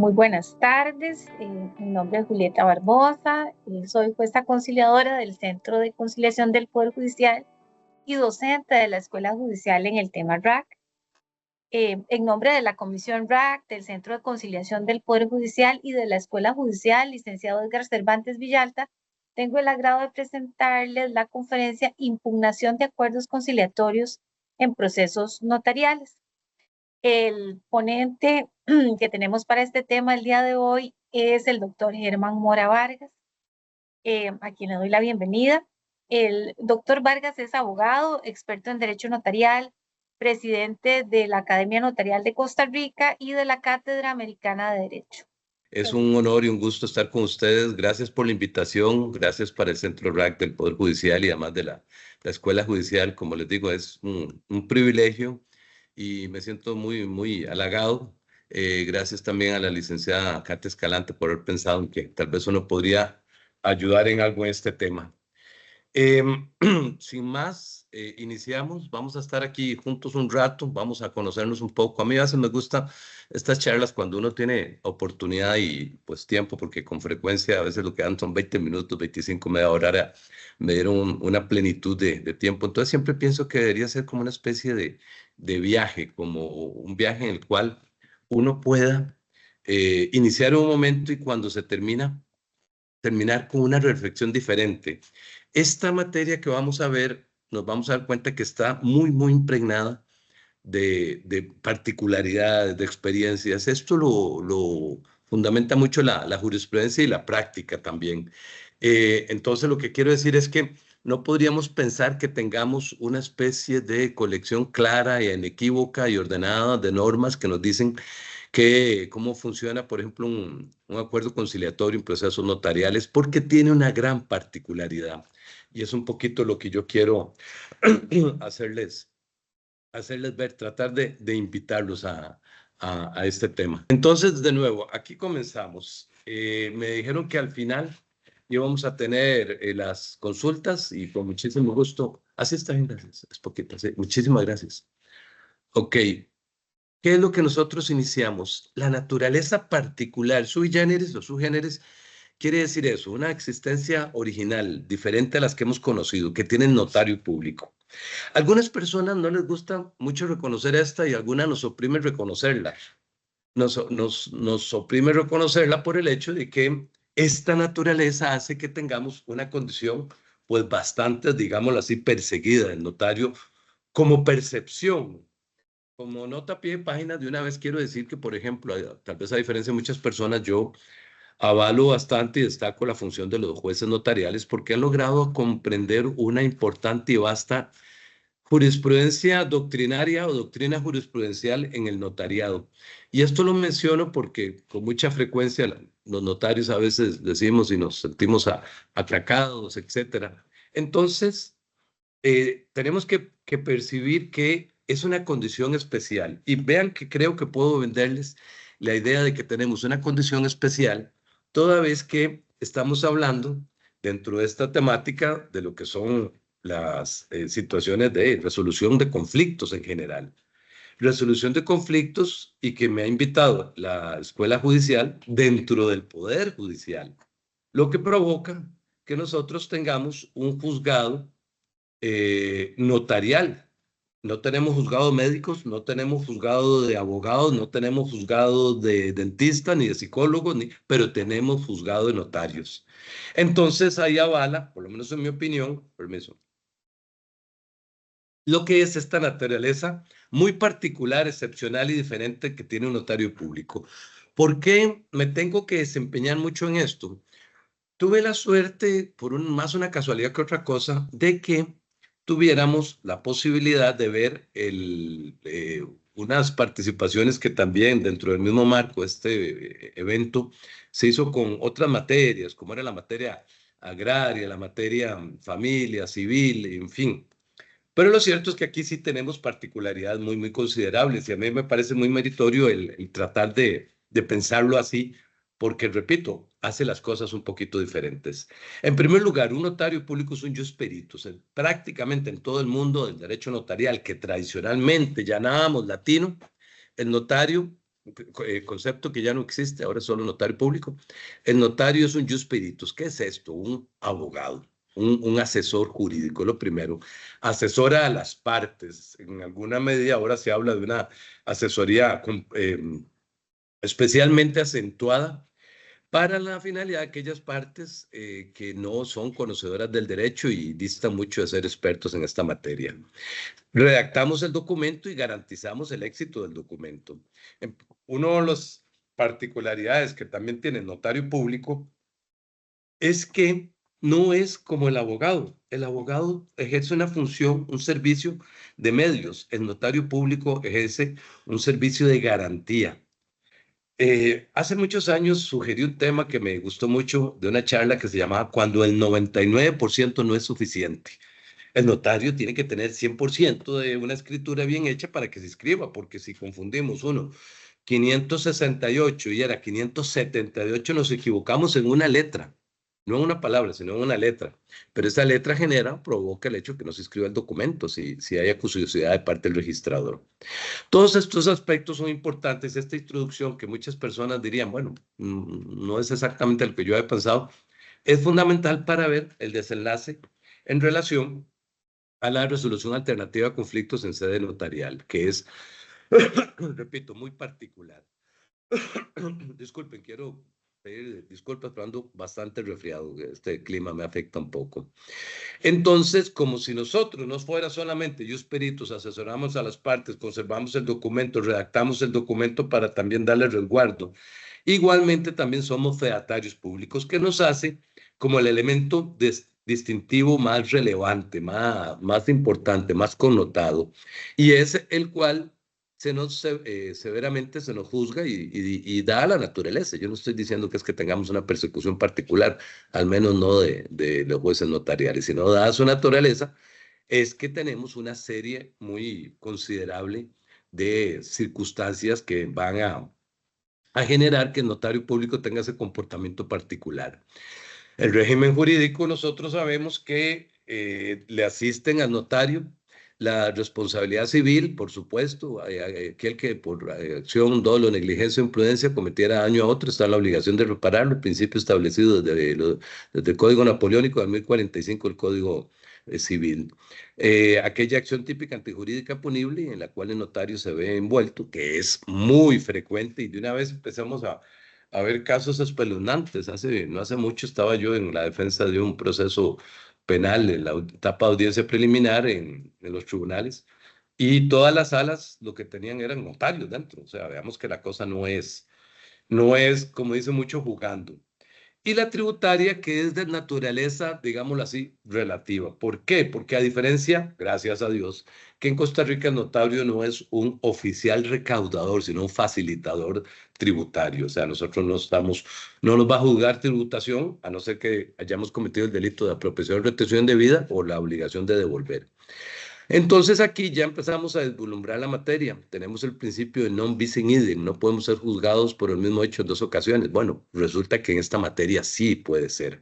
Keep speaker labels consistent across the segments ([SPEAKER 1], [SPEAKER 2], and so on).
[SPEAKER 1] Muy buenas tardes, mi nombre es Julieta Barbosa, soy jueza conciliadora del Centro de Conciliación del Poder Judicial y docente de la Escuela Judicial en el tema RAC. En nombre de la Comisión RAC, del Centro de Conciliación del Poder Judicial y de la Escuela Judicial, licenciado Edgar Cervantes Villalta, tengo el agrado de presentarles la conferencia Impugnación de Acuerdos Conciliatorios en Procesos Notariales. El ponente que tenemos para este tema el día de hoy es el doctor Germán Mora Vargas, a quien le doy la bienvenida. El doctor Vargas es abogado, experto en Derecho Notarial, presidente de la Academia Notarial de Costa Rica y de la Cátedra Americana de Derecho.
[SPEAKER 2] Es un honor y un gusto estar con ustedes. Gracias por la invitación. Gracias para el Centro RAC del Poder Judicial y además de la Escuela Judicial. Como les digo, es un privilegio y me siento muy halagado. Gracias también a la licenciada Katia Escalante por haber pensado en que tal vez uno podría ayudar en algo en este tema. Sin más, iniciamos. Vamos a estar aquí juntos un rato, vamos a conocernos un poco. A mí a veces me gustan estas charlas cuando uno tiene oportunidad y pues tiempo, porque con frecuencia a veces lo que dan son 20 minutos, 25, media hora, me dieron una plenitud de tiempo. Entonces siempre pienso que debería ser como una especie de viaje, como un viaje en el cual uno pueda iniciar un momento y cuando se terminar con una reflexión diferente. Esta materia que vamos a ver, nos vamos a dar cuenta que está muy impregnada de particularidades, de experiencias. Esto lo fundamenta mucho la jurisprudencia y la práctica también. Entonces, lo que quiero decir es que no podríamos pensar que tengamos una especie de colección clara y inequívoca y ordenada de normas que nos dicen cómo funciona, por ejemplo, un acuerdo conciliatorio en procesos notariales, porque tiene una gran particularidad. Y es un poquito lo que yo quiero hacerles ver, tratar de invitarlos a este tema. Entonces, de nuevo, aquí comenzamos. Me dijeron que al final íbamos a tener las consultas y con muchísimo gusto. Así está bien, gracias. Es poquito, sí. Muchísimas gracias. Ok. ¿Qué es lo que nosotros iniciamos? La naturaleza particular, sui generis o subgéneres, quiere decir eso, una existencia original, diferente a las que hemos conocido, que tienen notario público. Algunas personas no les gusta mucho reconocer esta y algunas nos oprime reconocerla. Nos oprime reconocerla por el hecho de que esta naturaleza hace que tengamos una condición, pues bastante, digámoslo así, perseguida del notario como percepción. Como nota a pie de página, de una vez quiero decir que, por ejemplo, tal vez a diferencia de muchas personas, yo avalo bastante y destaco la función de los jueces notariales porque han logrado comprender una importante y vasta jurisprudencia doctrinaria o doctrina jurisprudencial en el notariado. Y esto lo menciono porque con mucha frecuencia los notarios a veces decimos y nos sentimos atracados, etcétera. Entonces, tenemos que percibir que es una condición especial. Y vean que creo que puedo venderles la idea de que tenemos una condición especial, toda vez que estamos hablando dentro de esta temática de lo que son las situaciones de resolución de conflictos en general. Resolución de conflictos y que me ha invitado la Escuela Judicial dentro del Poder Judicial, lo que provoca que nosotros tengamos un juzgado notarial. No tenemos juzgados médicos, no tenemos juzgado de abogados, no tenemos juzgado de dentistas ni de psicólogos, pero tenemos juzgado de notarios. Entonces ahí avala, por lo menos en mi opinión, permiso, lo que es esta naturaleza muy particular, excepcional y diferente que tiene un notario público. ¿Por qué me tengo que desempeñar mucho en esto? Tuve la suerte, por más una casualidad que otra cosa, de que tuviéramos la posibilidad de ver unas participaciones que también dentro del mismo marco de este evento se hizo con otras materias, como era la materia agraria, la materia familia, civil, en fin. Pero lo cierto es que aquí sí tenemos particularidades muy considerables y a mí me parece muy meritorio el tratar de pensarlo así, porque, repito, hace las cosas un poquito diferentes. En primer lugar, un notario público es un jus peritus. Prácticamente en todo el mundo del derecho notarial, que tradicionalmente llamábamos latino, el notario concepto que ya no existe, ahora es solo notario público. El notario es un jus peritus. ¿Qué es esto? Un abogado, un asesor jurídico, lo primero. Asesora a las partes. En alguna medida ahora se habla de una asesoría especialmente acentuada para la finalidad de aquellas partes que no son conocedoras del derecho y distan mucho de ser expertos en esta materia. Redactamos el documento y garantizamos el éxito del documento. Una de las particularidades que también tiene el notario público es que no es como el abogado. El abogado ejerce una función, un servicio de medios. El notario público ejerce un servicio de garantía. Hace muchos años sugerí un tema que me gustó mucho de una charla que se llamaba Cuando el 99% no es suficiente. El notario tiene que tener 100% de una escritura bien hecha para que se escriba, porque si confundimos 568 y era 578, nos equivocamos en una letra, no en una palabra, sino en una letra. Pero esa letra provoca el hecho que no se escriba el documento, si hay acuciosidad de parte del registrador. Todos estos aspectos son importantes. Esta introducción que muchas personas dirían, bueno, no es exactamente lo que yo había pensado, es fundamental para ver el desenlace en relación a la resolución alternativa de conflictos en sede notarial, que es, repito, muy particular. Disculpen, quiero pedir disculpas, pero ando bastante resfriado. Este clima me afecta un poco. Entonces, como si nosotros no fuera solamente jus peritus, asesoramos a las partes, conservamos el documento, redactamos el documento para también darle resguardo. Igualmente también somos fedatarios públicos, que nos hace como el elemento distintivo más relevante, más importante, más connotado, y es el cual severamente se nos juzga y da a la naturaleza. Yo no estoy diciendo que es que tengamos una persecución particular, al menos no de los jueces notariales, sino dada su naturaleza, es que tenemos una serie muy considerable de circunstancias que van a generar que el notario público tenga ese comportamiento particular. El régimen jurídico, nosotros sabemos que le asisten al notario la responsabilidad civil, por supuesto, aquel que por acción, dolo, negligencia o imprudencia cometiera daño a otro está en la obligación de repararlo, el principio establecido desde el Código Napoleónico de 1045, el Código Civil. Aquella acción típica antijurídica punible en la cual el notario se ve envuelto, que es muy frecuente, y de una vez empezamos a ver casos espeluznantes. No hace mucho estaba yo en la defensa de un proceso penal en la etapa de audiencia preliminar en los tribunales, y todas las salas lo que tenían eran notarios dentro. O sea, veamos que la cosa no es como dice mucho, jugando. Y la tributaria, que es de naturaleza, digámoslo así, relativa. ¿Por qué? Porque a diferencia, gracias a Dios, que en Costa Rica el notario no es un oficial recaudador, sino un facilitador tributario. O sea, nosotros no nos va a juzgar tributación, a no ser que hayamos cometido el delito de apropiación o retención de vida o la obligación de devolver. Entonces aquí ya empezamos a deslumbrar la materia. Tenemos el principio de non bis in idem, no podemos ser juzgados por el mismo hecho en dos ocasiones. Bueno, resulta que en esta materia sí puede ser.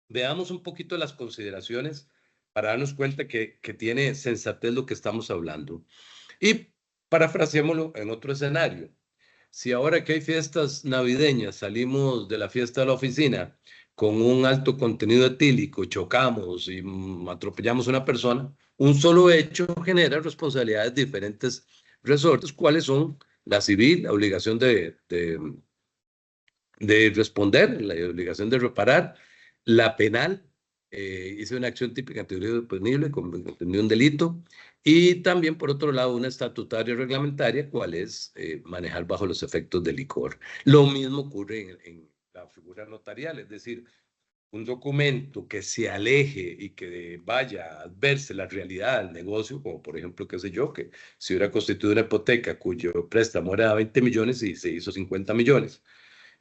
[SPEAKER 2] Veamos un poquito las consideraciones para darnos cuenta que tiene sensatez lo que estamos hablando. Y parafraseémoslo en otro escenario. Si ahora que hay fiestas navideñas salimos de la fiesta de la oficina con un alto contenido etílico, chocamos y atropellamos a una persona, un solo hecho genera responsabilidades de diferentes resortes. ¿Cuáles son? La civil, la obligación de responder, la obligación de reparar; la penal, hice una acción típica antijurídica punible, cometió un delito; y también, por otro lado, una estatutaria reglamentaria, cuál es manejar bajo los efectos del licor. Lo mismo ocurre en la figura notarial, es decir, un documento que se aleje y que vaya a verse la realidad del negocio, como por ejemplo, qué sé yo, que si hubiera constituido una hipoteca cuyo préstamo era 20 millones y se hizo 50 millones.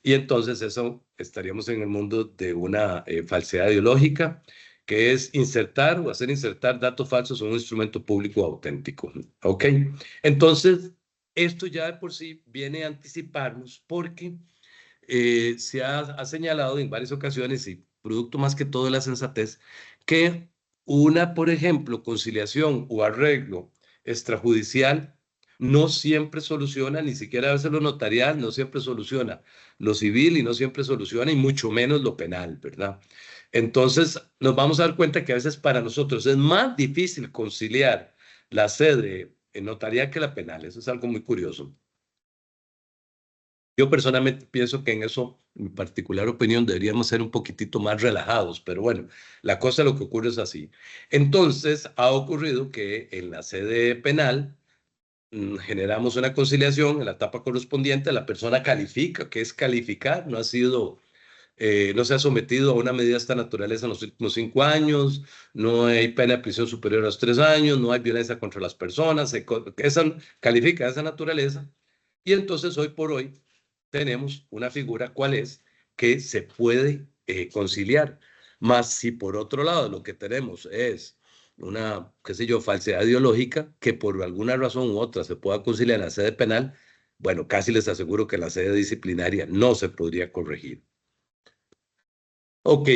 [SPEAKER 2] Y entonces eso estaríamos en el mundo de una falsedad ideológica, que es insertar o hacer insertar datos falsos en un instrumento público auténtico. ¿Ok? Entonces, esto ya de por sí viene a anticiparnos porque se ha señalado en varias ocasiones, y producto más que todo de la sensatez, que una, por ejemplo, conciliación o arreglo extrajudicial No siempre soluciona, ni siquiera a veces lo notarial, no siempre soluciona lo civil y no siempre soluciona, y mucho menos lo penal, ¿verdad? Entonces, nos vamos a dar cuenta que a veces para nosotros es más difícil conciliar la sede notarial que la penal. Eso es algo muy curioso. Yo personalmente pienso que en eso, en mi particular opinión, deberíamos ser un poquitito más relajados, pero bueno, la cosa lo que ocurre es así. Entonces, ha ocurrido que en la sede penal generamos una conciliación en la etapa correspondiente, la persona califica, que es calificar, no ha sido, no se ha sometido a una medida de esta naturaleza en los últimos 5 años, no hay pena de prisión superior a los 3 años, no hay violencia contra las personas, califica esa naturaleza, y entonces hoy por hoy tenemos una figura, ¿cuál es? Que se puede conciliar. Más si por otro lado lo que tenemos es una, qué sé yo, falsedad ideológica que por alguna razón u otra se pueda conciliar en la sede penal, bueno, casi les aseguro que en la sede disciplinaria no se podría corregir. Ok,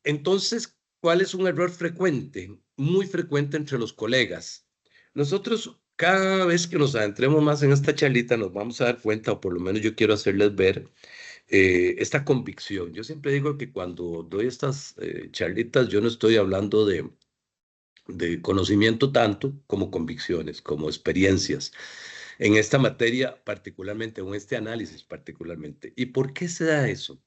[SPEAKER 2] entonces, ¿cuál es un error frecuente? Muy frecuente entre los colegas. Nosotros, cada vez que nos adentremos más en esta charlita, nos vamos a dar cuenta, o por lo menos yo quiero hacerles ver, esta convicción. Yo siempre digo que cuando doy estas charlitas, yo no estoy hablando de conocimiento tanto como convicciones, como experiencias en esta materia particularmente, o en este análisis particularmente. ¿Y por qué se da eso?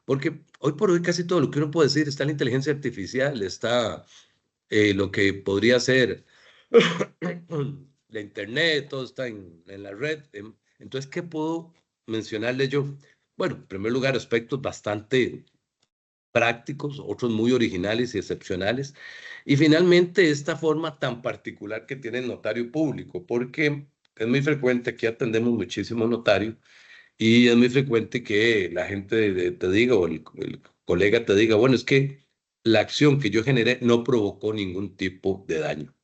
[SPEAKER 2] Porque hoy por hoy casi todo lo que uno puede decir está en la inteligencia artificial, está lo que podría ser la internet, todo está en la red. Entonces, ¿qué puedo mencionarle yo? Bueno, en primer lugar, aspectos bastante prácticos, otros muy originales y excepcionales. Y finalmente, esta forma tan particular que tiene el notario público, porque es muy frecuente, aquí atendemos muchísimo notario, y es muy frecuente que la gente te diga, o el colega te diga, bueno, es que la acción que yo generé no provocó ningún tipo de daño.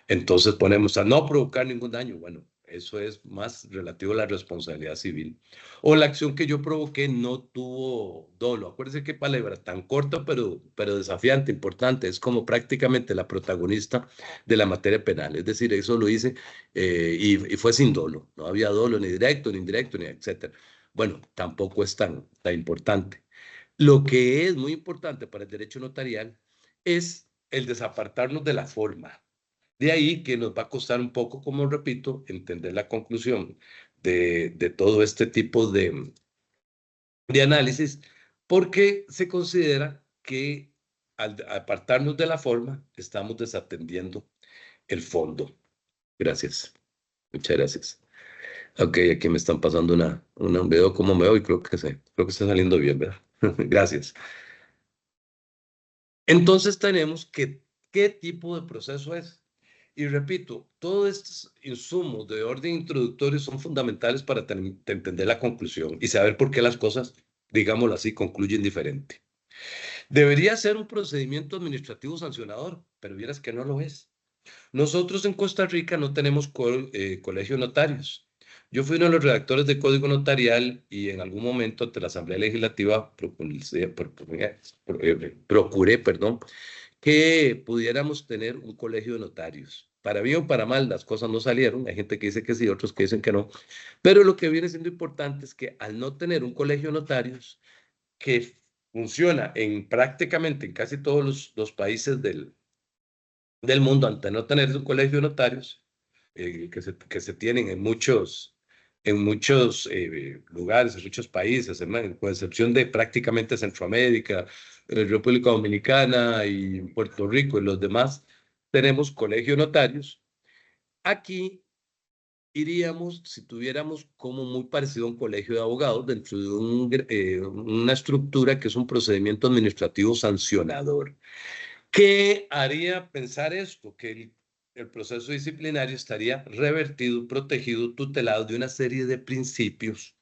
[SPEAKER 2] Entonces ponemos a no provocar ningún daño. Bueno, eso es más relativo a la responsabilidad civil. O la acción que yo provoqué no tuvo dolo. Acuérdense qué palabra tan corta, pero desafiante, importante. Es como prácticamente la protagonista de la materia penal. Es decir, eso lo hice y fue sin dolo. No había dolo ni directo, ni indirecto, ni etcétera. Bueno, tampoco es tan importante. Lo que es muy importante para el derecho notarial es el desapartarnos de la forma. De ahí que nos va a costar un poco, como repito, entender la conclusión de todo este tipo de análisis, porque se considera que al apartarnos de la forma, estamos desatendiendo el fondo. Gracias. Muchas gracias. Ok, aquí me están pasando un video cómo me veo y creo que está saliendo bien, ¿verdad? Gracias. Entonces tenemos que, ¿qué tipo de proceso es? Y repito, todos estos insumos de orden introductorio son fundamentales para entender la conclusión y saber por qué las cosas, digámoslo así, concluyen diferente. Debería ser un procedimiento administrativo sancionador, pero vieras que no lo es. Nosotros en Costa Rica no tenemos colegio de notarios. Yo fui uno de los redactores de Código Notarial y en algún momento ante la Asamblea Legislativa procuré, perdón, que pudiéramos tener un colegio de notarios. Para bien o para mal, las cosas no salieron. Hay gente que dice que sí, otros que dicen que no. Pero lo que viene siendo importante es que al no tener un colegio de notarios que funciona en prácticamente en casi todos los países del mundo, ante no tener un colegio de notarios, que se tienen en muchos lugares, en muchos países, con excepción de prácticamente Centroamérica, República Dominicana y Puerto Rico y los demás, tenemos colegio de notarios. Aquí iríamos, si tuviéramos como muy parecido a un colegio de abogados, dentro de una estructura que es un procedimiento administrativo sancionador. ¿Qué haría pensar esto? Que el proceso disciplinario estaría revertido, protegido, tutelado de una serie de principios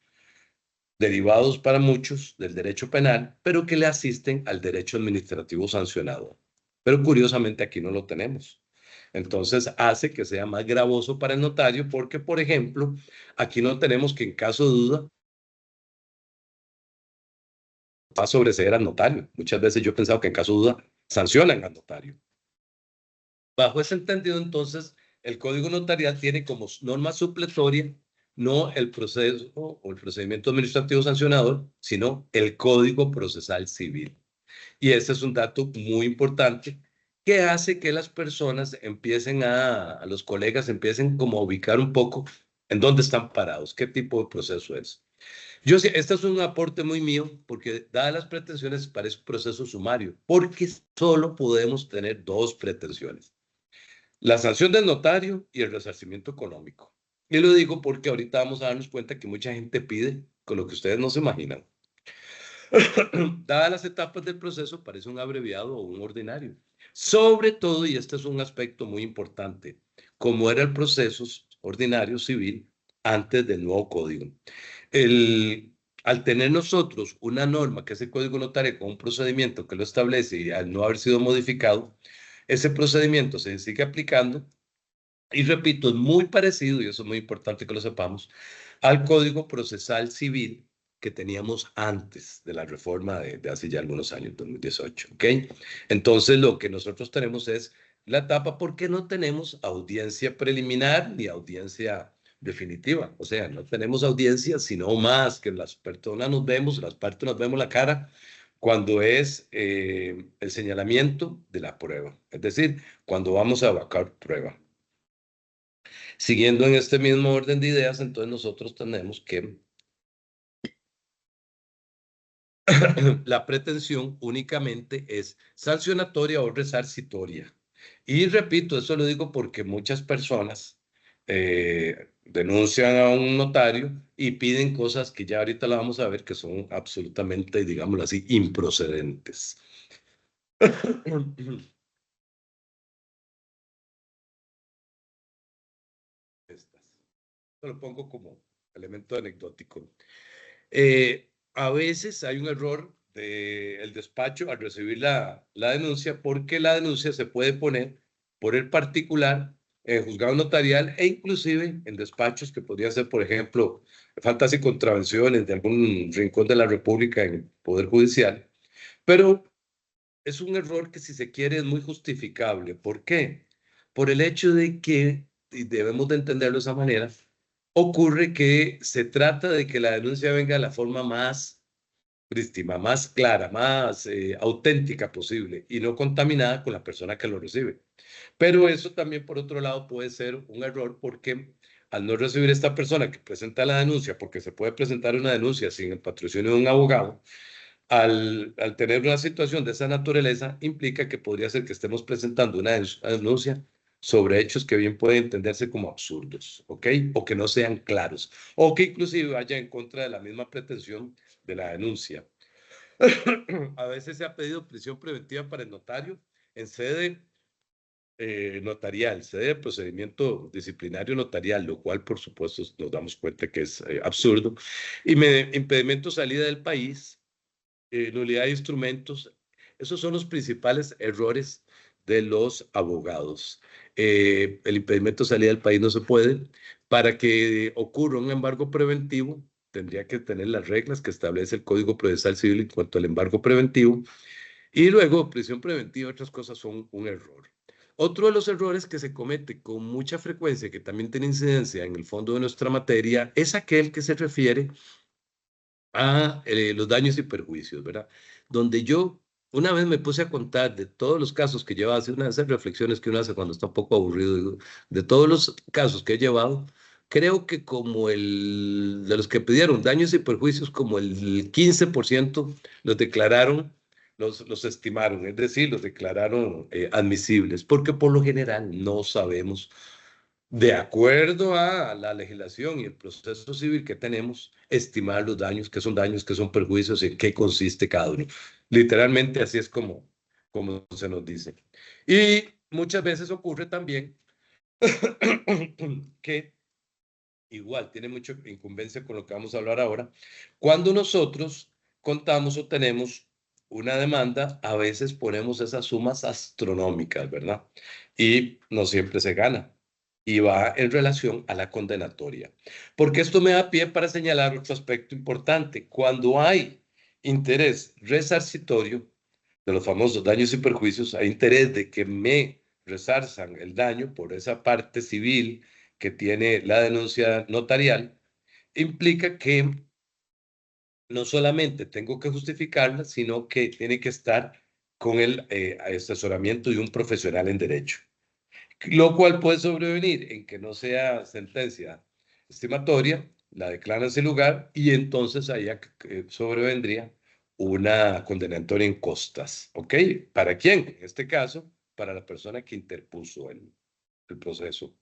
[SPEAKER 2] derivados para muchos del derecho penal, pero que le asisten al derecho administrativo sancionado. Pero curiosamente aquí no lo tenemos. Entonces hace que sea más gravoso para el notario porque, por ejemplo, aquí no tenemos que en caso de duda va a sobreseer al notario. Muchas veces yo he pensado que en caso de duda sancionan al notario. Bajo ese entendido, entonces, El código notarial tiene como norma supletoria no el proceso o el procedimiento administrativo sancionador, sino el Código Procesal Civil. Y ese es un dato muy importante que hace que las personas empiecen a los colegas empiecen como a ubicar un poco en dónde están parados, qué tipo de proceso es. Yo sí, este es un aporte muy mío, porque dadas las pretensiones parece un proceso sumario, porque solo podemos tener dos pretensiones: la sanción del notario y el resarcimiento económico. Y lo digo porque ahorita vamos a darnos cuenta que mucha gente pide con lo que ustedes no se imaginan. Dadas las etapas del proceso, parece un abreviado o un ordinario. Sobre todo, y este es un aspecto muy importante, como era el proceso ordinario civil antes del nuevo código. Al tener nosotros una norma que es el código notario con un procedimiento que lo establece y al no haber sido modificado, ese procedimiento se sigue aplicando y repito, es muy parecido, y eso es muy importante que lo sepamos, al Código Procesal Civil que teníamos antes de la reforma de hace ya algunos años, 2018, ¿ok? Entonces, lo que nosotros tenemos es la etapa porque no tenemos audiencia preliminar ni audiencia definitiva. O sea, no tenemos audiencia, sino más que las personas nos vemos, las partes nos vemos la cara cuando es el señalamiento de la prueba. Es decir, cuando vamos a vacar prueba. Siguiendo en este mismo orden de ideas, entonces nosotros tenemos que la pretensión únicamente es sancionatoria o resarcitoria. Y repito, eso lo digo porque muchas personas denuncian a un notario y piden cosas que ya ahorita la vamos a ver que son absolutamente, digámoslo así, improcedentes. Estas. Lo pongo como elemento anecdótico. A veces hay un error del despacho al recibir la denuncia, porque la denuncia se puede poner por el particular en juzgado notarial e inclusive en despachos que podría ser, por ejemplo, faltas y contravenciones de algún rincón de la República en el Poder Judicial. Pero es un error que, si se quiere, es muy justificable. ¿Por qué? Por el hecho de que, y debemos de entenderlo de esa manera, ocurre que se trata de que la denuncia venga de la forma más prístima, más clara, más auténtica posible y no contaminada con la persona que lo recibe. Pero eso también, por otro lado, puede ser un error porque al no recibir esta persona que presenta la denuncia, porque se puede presentar una denuncia sin el patrocinio de un abogado, al tener una situación de esa naturaleza, implica que podría ser que estemos presentando una denuncia sobre hechos que bien pueden entenderse como absurdos, ¿ok? O que no sean claros, o que inclusive vaya en contra de la misma pretensión de la denuncia. A veces se ha pedido prisión preventiva para el notario en sede notarial, sede de procedimiento disciplinario notarial, lo cual por supuesto nos damos cuenta que es absurdo, y impedimento de salida del país, nulidad de instrumentos. Esos son los principales errores de los abogados. El impedimento de salida del país no se puede. Para que ocurra un embargo preventivo, tendría que tener las reglas que establece el Código Procesal Civil en cuanto al embargo preventivo. Y luego, prisión preventiva y otras cosas son un error. Otro de los errores que se comete con mucha frecuencia, que también tiene incidencia en el fondo de nuestra materia, es aquel que se refiere a los daños y perjuicios, ¿verdad? Donde yo una vez me puse a contar de todos los casos que llevaba, hace una de esas reflexiones que uno hace cuando está un poco aburrido, digo, de todos los casos que he llevado, creo que como de los que pidieron daños y perjuicios, como el 15% los declararon, los estimaron, es decir, los declararon admisibles, porque por lo general no sabemos, de acuerdo a la legislación y el proceso civil que tenemos, estimar los daños, qué son perjuicios y en qué consiste cada uno. Literalmente así es como se nos dice. Y muchas veces ocurre también que igual tiene mucha incumbencia con lo que vamos a hablar ahora. Cuando nosotros contamos o tenemos una demanda, a veces ponemos esas sumas astronómicas, ¿verdad? Y no siempre se gana. Y va en relación a la condenatoria. Porque esto me da pie para señalar otro aspecto importante. Cuando hay interés resarcitorio de los famosos daños y perjuicios, hay interés de que me resarzan el daño por esa parte civil que tiene la denuncia notarial, implica que no solamente tengo que justificarla, sino que tiene que estar con el asesoramiento de un profesional en derecho, lo cual puede sobrevenir en que no sea sentencia estimatoria, la declaran sin lugar y entonces ahí sobrevendría una condenatoria en costas, ¿ok? ¿Para quién? En este caso, para la persona que interpuso el proceso.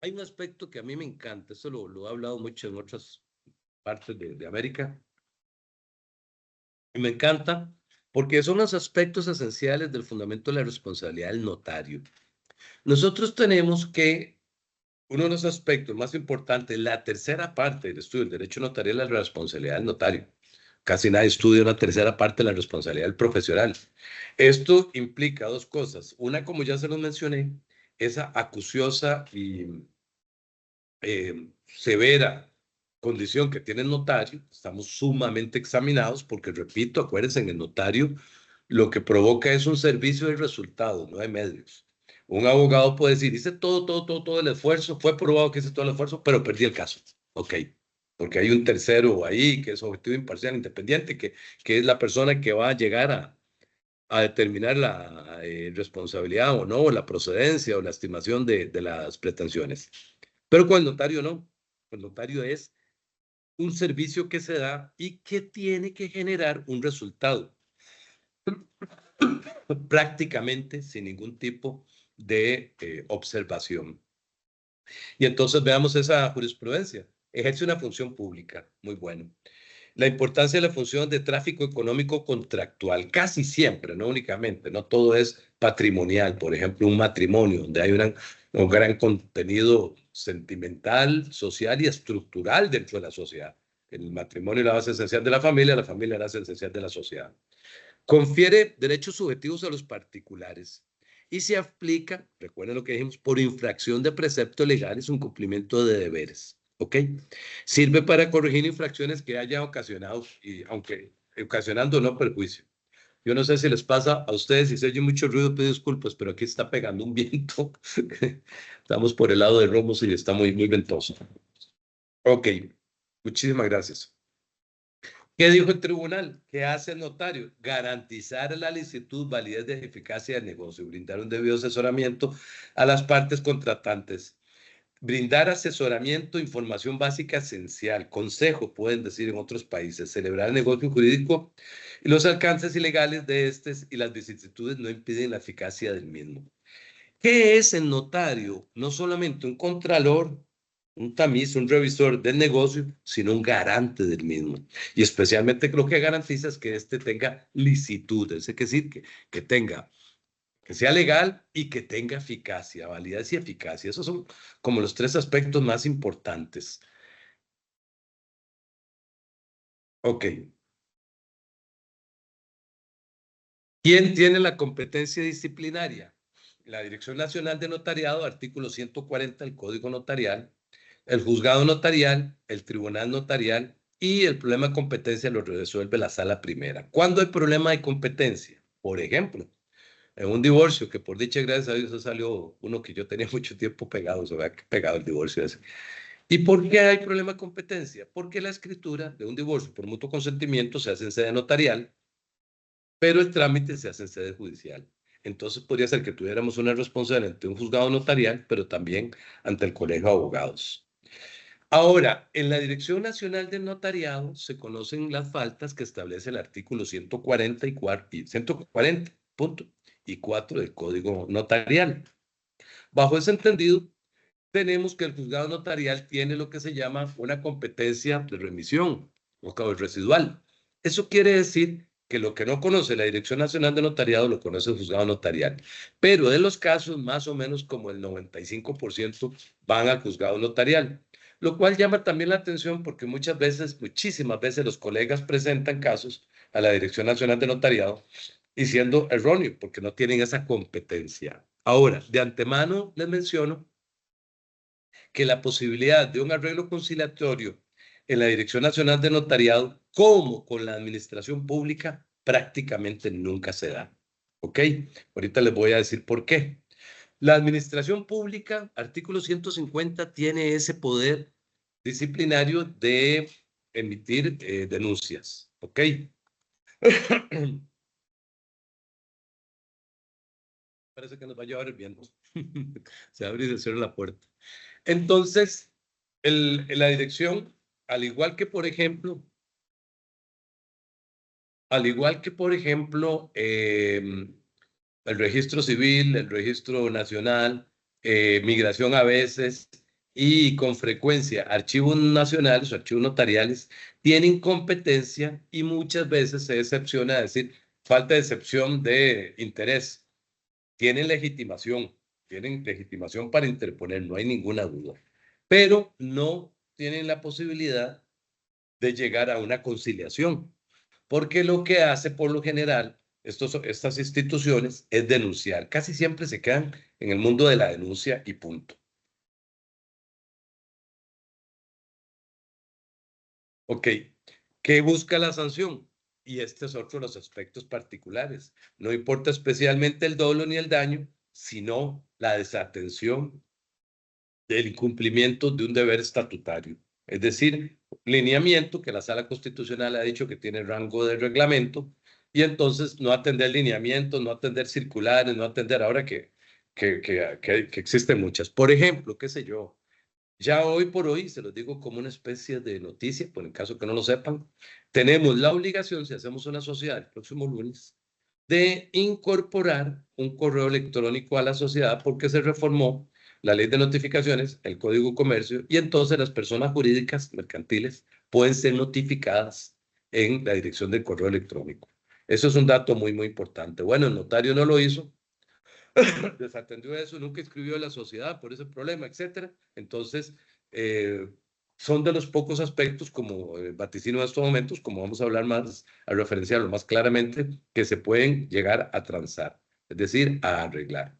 [SPEAKER 2] Hay un aspecto que a mí me encanta, eso lo he hablado mucho en otras partes de América, y me encanta porque son los aspectos esenciales del fundamento de la responsabilidad del notario. Nosotros tenemos que, uno de los aspectos más importantes, la tercera parte del estudio del derecho notarial es la responsabilidad del notario. Casi nadie estudia una tercera parte de la responsabilidad del profesional. Esto implica dos cosas. Una, como ya se los mencioné, esa acuciosa y severa condición que tiene el notario. Estamos sumamente examinados porque, repito, acuérdense, en el notario lo que provoca es un servicio de resultados, no de medios. Un abogado puede decir, hice todo el esfuerzo, fue probado que hice todo el esfuerzo, pero perdí el caso. Ok, porque hay un tercero ahí que es objetivo imparcial, independiente, que es la persona que va a llegar a determinar la responsabilidad o no, la procedencia o la estimación de las pretensiones. Pero con el notario no. El notario es un servicio que se da y que tiene que generar un resultado prácticamente sin ningún tipo de observación. Y entonces veamos esa jurisprudencia. Ejerce una función pública, muy bueno. La importancia de la función de tráfico económico contractual, casi siempre, no únicamente, no todo es patrimonial. Por ejemplo, un matrimonio donde hay un gran contenido sentimental, social y estructural dentro de la sociedad. El matrimonio es la base esencial de la familia es la base esencial de la sociedad. Confiere derechos subjetivos a los particulares y se aplica, recuerden lo que dijimos, por infracción de preceptos legales, un cumplimiento de deberes. ¿Ok? Sirve para corregir infracciones que haya ocasionado, y aunque ocasionando no perjuicio. Yo no sé si les pasa a ustedes, si se oye mucho ruido, pido disculpas, pero aquí está pegando un viento. Estamos por el lado de Romos y está muy ventoso. Ok, muchísimas gracias. ¿Qué dijo el tribunal? ¿Qué hace el notario? Garantizar la licitud, validez y eficacia del negocio, brindar un debido asesoramiento a las partes contratantes, brindar asesoramiento, información básica esencial, consejo, pueden decir en otros países, celebrar el negocio jurídico y los alcances ilegales de estos y las vicisitudes no impiden la eficacia del mismo. ¿Qué es el notario? No solamente un contralor, un tamiz, un revisor del negocio, sino un garante del mismo. Y especialmente lo que garantiza es que éste tenga licitud, es decir, que tenga, que sea legal y que tenga eficacia, validez y eficacia. Esos son como los tres aspectos más importantes. Ok. ¿Quién tiene la competencia disciplinaria? La Dirección Nacional de Notariado, artículo 140 del Código Notarial, el juzgado notarial, el tribunal notarial y el problema de competencia lo resuelve la sala primera. ¿Cuándo hay problema de competencia? Por ejemplo, en un divorcio, que por dicha, gracias a Dios, salió uno que yo tenía mucho tiempo pegado, se había pegado el divorcio ese. ¿Y por qué hay problema de competencia? Porque la escritura de un divorcio por mutuo consentimiento se hace en sede notarial, pero el trámite se hace en sede judicial. Entonces podría ser que tuviéramos una responsabilidad ante un juzgado notarial, pero también ante el colegio de abogados. Ahora, en la Dirección Nacional del Notariado se conocen las faltas que establece el artículo 140.4 del Código Notarial. Bajo ese entendido, tenemos que el juzgado notarial tiene lo que se llama una competencia de remisión o residual. Eso quiere decir que lo que no conoce la Dirección Nacional de Notariado lo conoce el juzgado notarial. Pero de los casos, más o menos como el 95% van al juzgado notarial. Lo cual llama también la atención porque muchas veces, muchísimas veces los colegas presentan casos a la Dirección Nacional de Notariado y siendo erróneo porque no tienen esa competencia. Ahora, de antemano les menciono que la posibilidad de un arreglo conciliatorio en la Dirección Nacional de Notariado como con la administración pública prácticamente nunca se da. ¿Ok? Ahorita les voy a decir por qué. La administración pública, artículo 150, tiene ese poder disciplinario de emitir denuncias. ¿Ok? Parece que nos va a llevar el viento. Se abre y se cierra la puerta. Entonces, la dirección, al igual que, por ejemplo, el registro civil, el registro nacional, migración a veces y con frecuencia archivos nacionales o archivos notariales tienen competencia y muchas veces se excepciona a decir falta de excepción de interés. Tienen legitimación para interponer, no hay ninguna duda, pero no tienen la posibilidad de llegar a una conciliación, porque lo que hace por lo general estas instituciones es denunciar. Casi siempre se quedan en el mundo de la denuncia y punto. Ok, ¿qué busca la sanción? Y este es otro de los aspectos particulares. No importa especialmente el dolo ni el daño, sino la desatención del incumplimiento de un deber estatutario. Es decir, lineamiento que la Sala Constitucional ha dicho que tiene rango de reglamento y entonces no atender lineamientos, no atender circulares, no atender ahora que existen muchas. Por ejemplo, qué sé yo, ya hoy por hoy, se los digo como una especie de noticia, por el caso que no lo sepan, tenemos la obligación, si hacemos una sociedad el próximo lunes, de incorporar un correo electrónico a la sociedad porque se reformó la ley de notificaciones, el Código de Comercio, y entonces las personas jurídicas mercantiles pueden ser notificadas en la dirección del correo electrónico. Eso es un dato muy, muy importante. Bueno, el notario no lo hizo, desatendió eso, nunca escribió a la sociedad por ese problema, etcétera. Entonces, son de los pocos aspectos, como vaticino en estos momentos, como vamos a hablar más, a referenciarlo más claramente, que se pueden llegar a transar, es decir, a arreglar.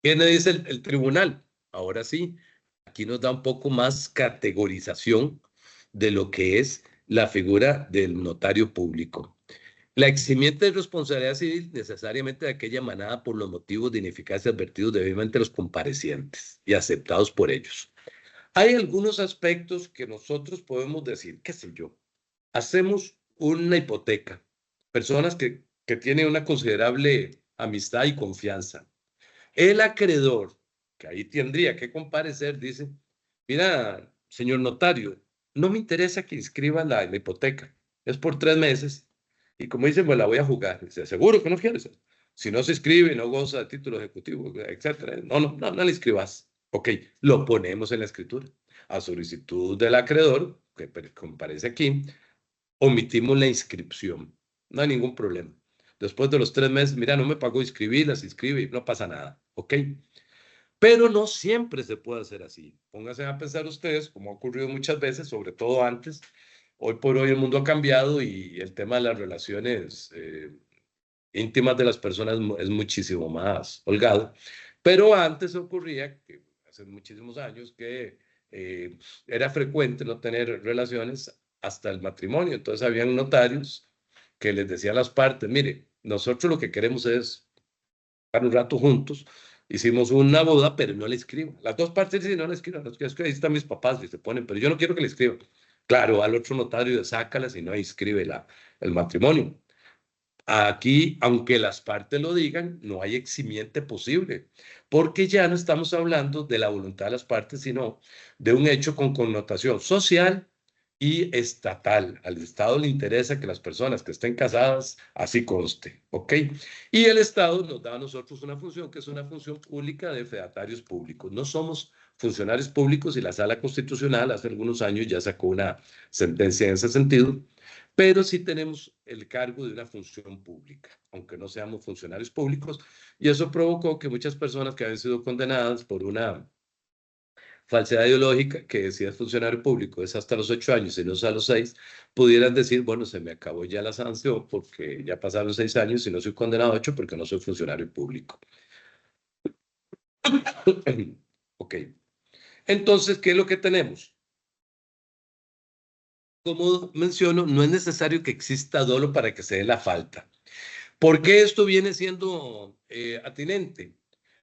[SPEAKER 2] ¿Qué me dice el tribunal? Ahora sí, aquí nos da un poco más categorización de lo que es la figura del notario público. La eximiente de responsabilidad civil necesariamente de aquella emanada por los motivos de ineficacia advertidos debidamente a los comparecientes y aceptados por ellos. Hay algunos aspectos que nosotros podemos decir, qué sé yo, hacemos una hipoteca, personas que tienen una considerable amistad y confianza. El acreedor, que ahí tendría que comparecer, dice, mira, señor notario, no me interesa que inscriba la hipoteca, es por 3 meses, y como dicen, pues la voy a jugar. Dice, ¿seguro que no quieres? Si no se inscribe, no goza de título ejecutivo, etcétera, no le inscribas. Ok, lo ponemos en la escritura. A solicitud del acreedor, que comparece aquí, omitimos la inscripción. No hay ningún problema. Después de los 3 meses, mira, no me pagó inscribirla, se inscribe y no pasa nada. ¿Ok? Pero no siempre se puede hacer así. Pónganse a pensar ustedes, como ha ocurrido muchas veces, sobre todo antes. Hoy por hoy el mundo ha cambiado y el tema de las relaciones íntimas de las personas es muchísimo más holgado. Pero antes ocurría, que hace muchísimos años, que era frecuente no tener relaciones hasta el matrimonio. Entonces habían notarios que les decían a las partes, mire, nosotros lo que queremos es estar un rato juntos. Hicimos una boda, pero no le escribo. Las dos partes dicen, no le escriban, es que ahí están mis papás y se ponen, pero yo no quiero que le escriban. Claro, al otro notario sácalas y no inscribe el matrimonio. Aquí, aunque las partes lo digan, no hay eximiente posible, porque ya no estamos hablando de la voluntad de las partes, sino de un hecho con connotación social y estatal. Al Estado le interesa que las personas que estén casadas así conste, ¿ok? Y el Estado nos da a nosotros una función que es una función pública de fedatarios públicos. No somos funcionarios públicos y la Sala Constitucional hace algunos años ya sacó una sentencia en ese sentido, pero sí tenemos el cargo de una función pública, aunque no seamos funcionarios públicos, y eso provocó que muchas personas que habían sido condenadas por una falsedad ideológica, que si es funcionario público es hasta los 8 años y no es a los 6, pudieran decir, bueno, se me acabó ya la sanción porque ya pasaron 6 años y no soy condenado a 8 porque no soy funcionario público. Ok. Entonces, ¿qué es lo que tenemos? Como menciono, no es necesario que exista dolo para que se dé la falta. ¿Por qué esto viene siendo atinente?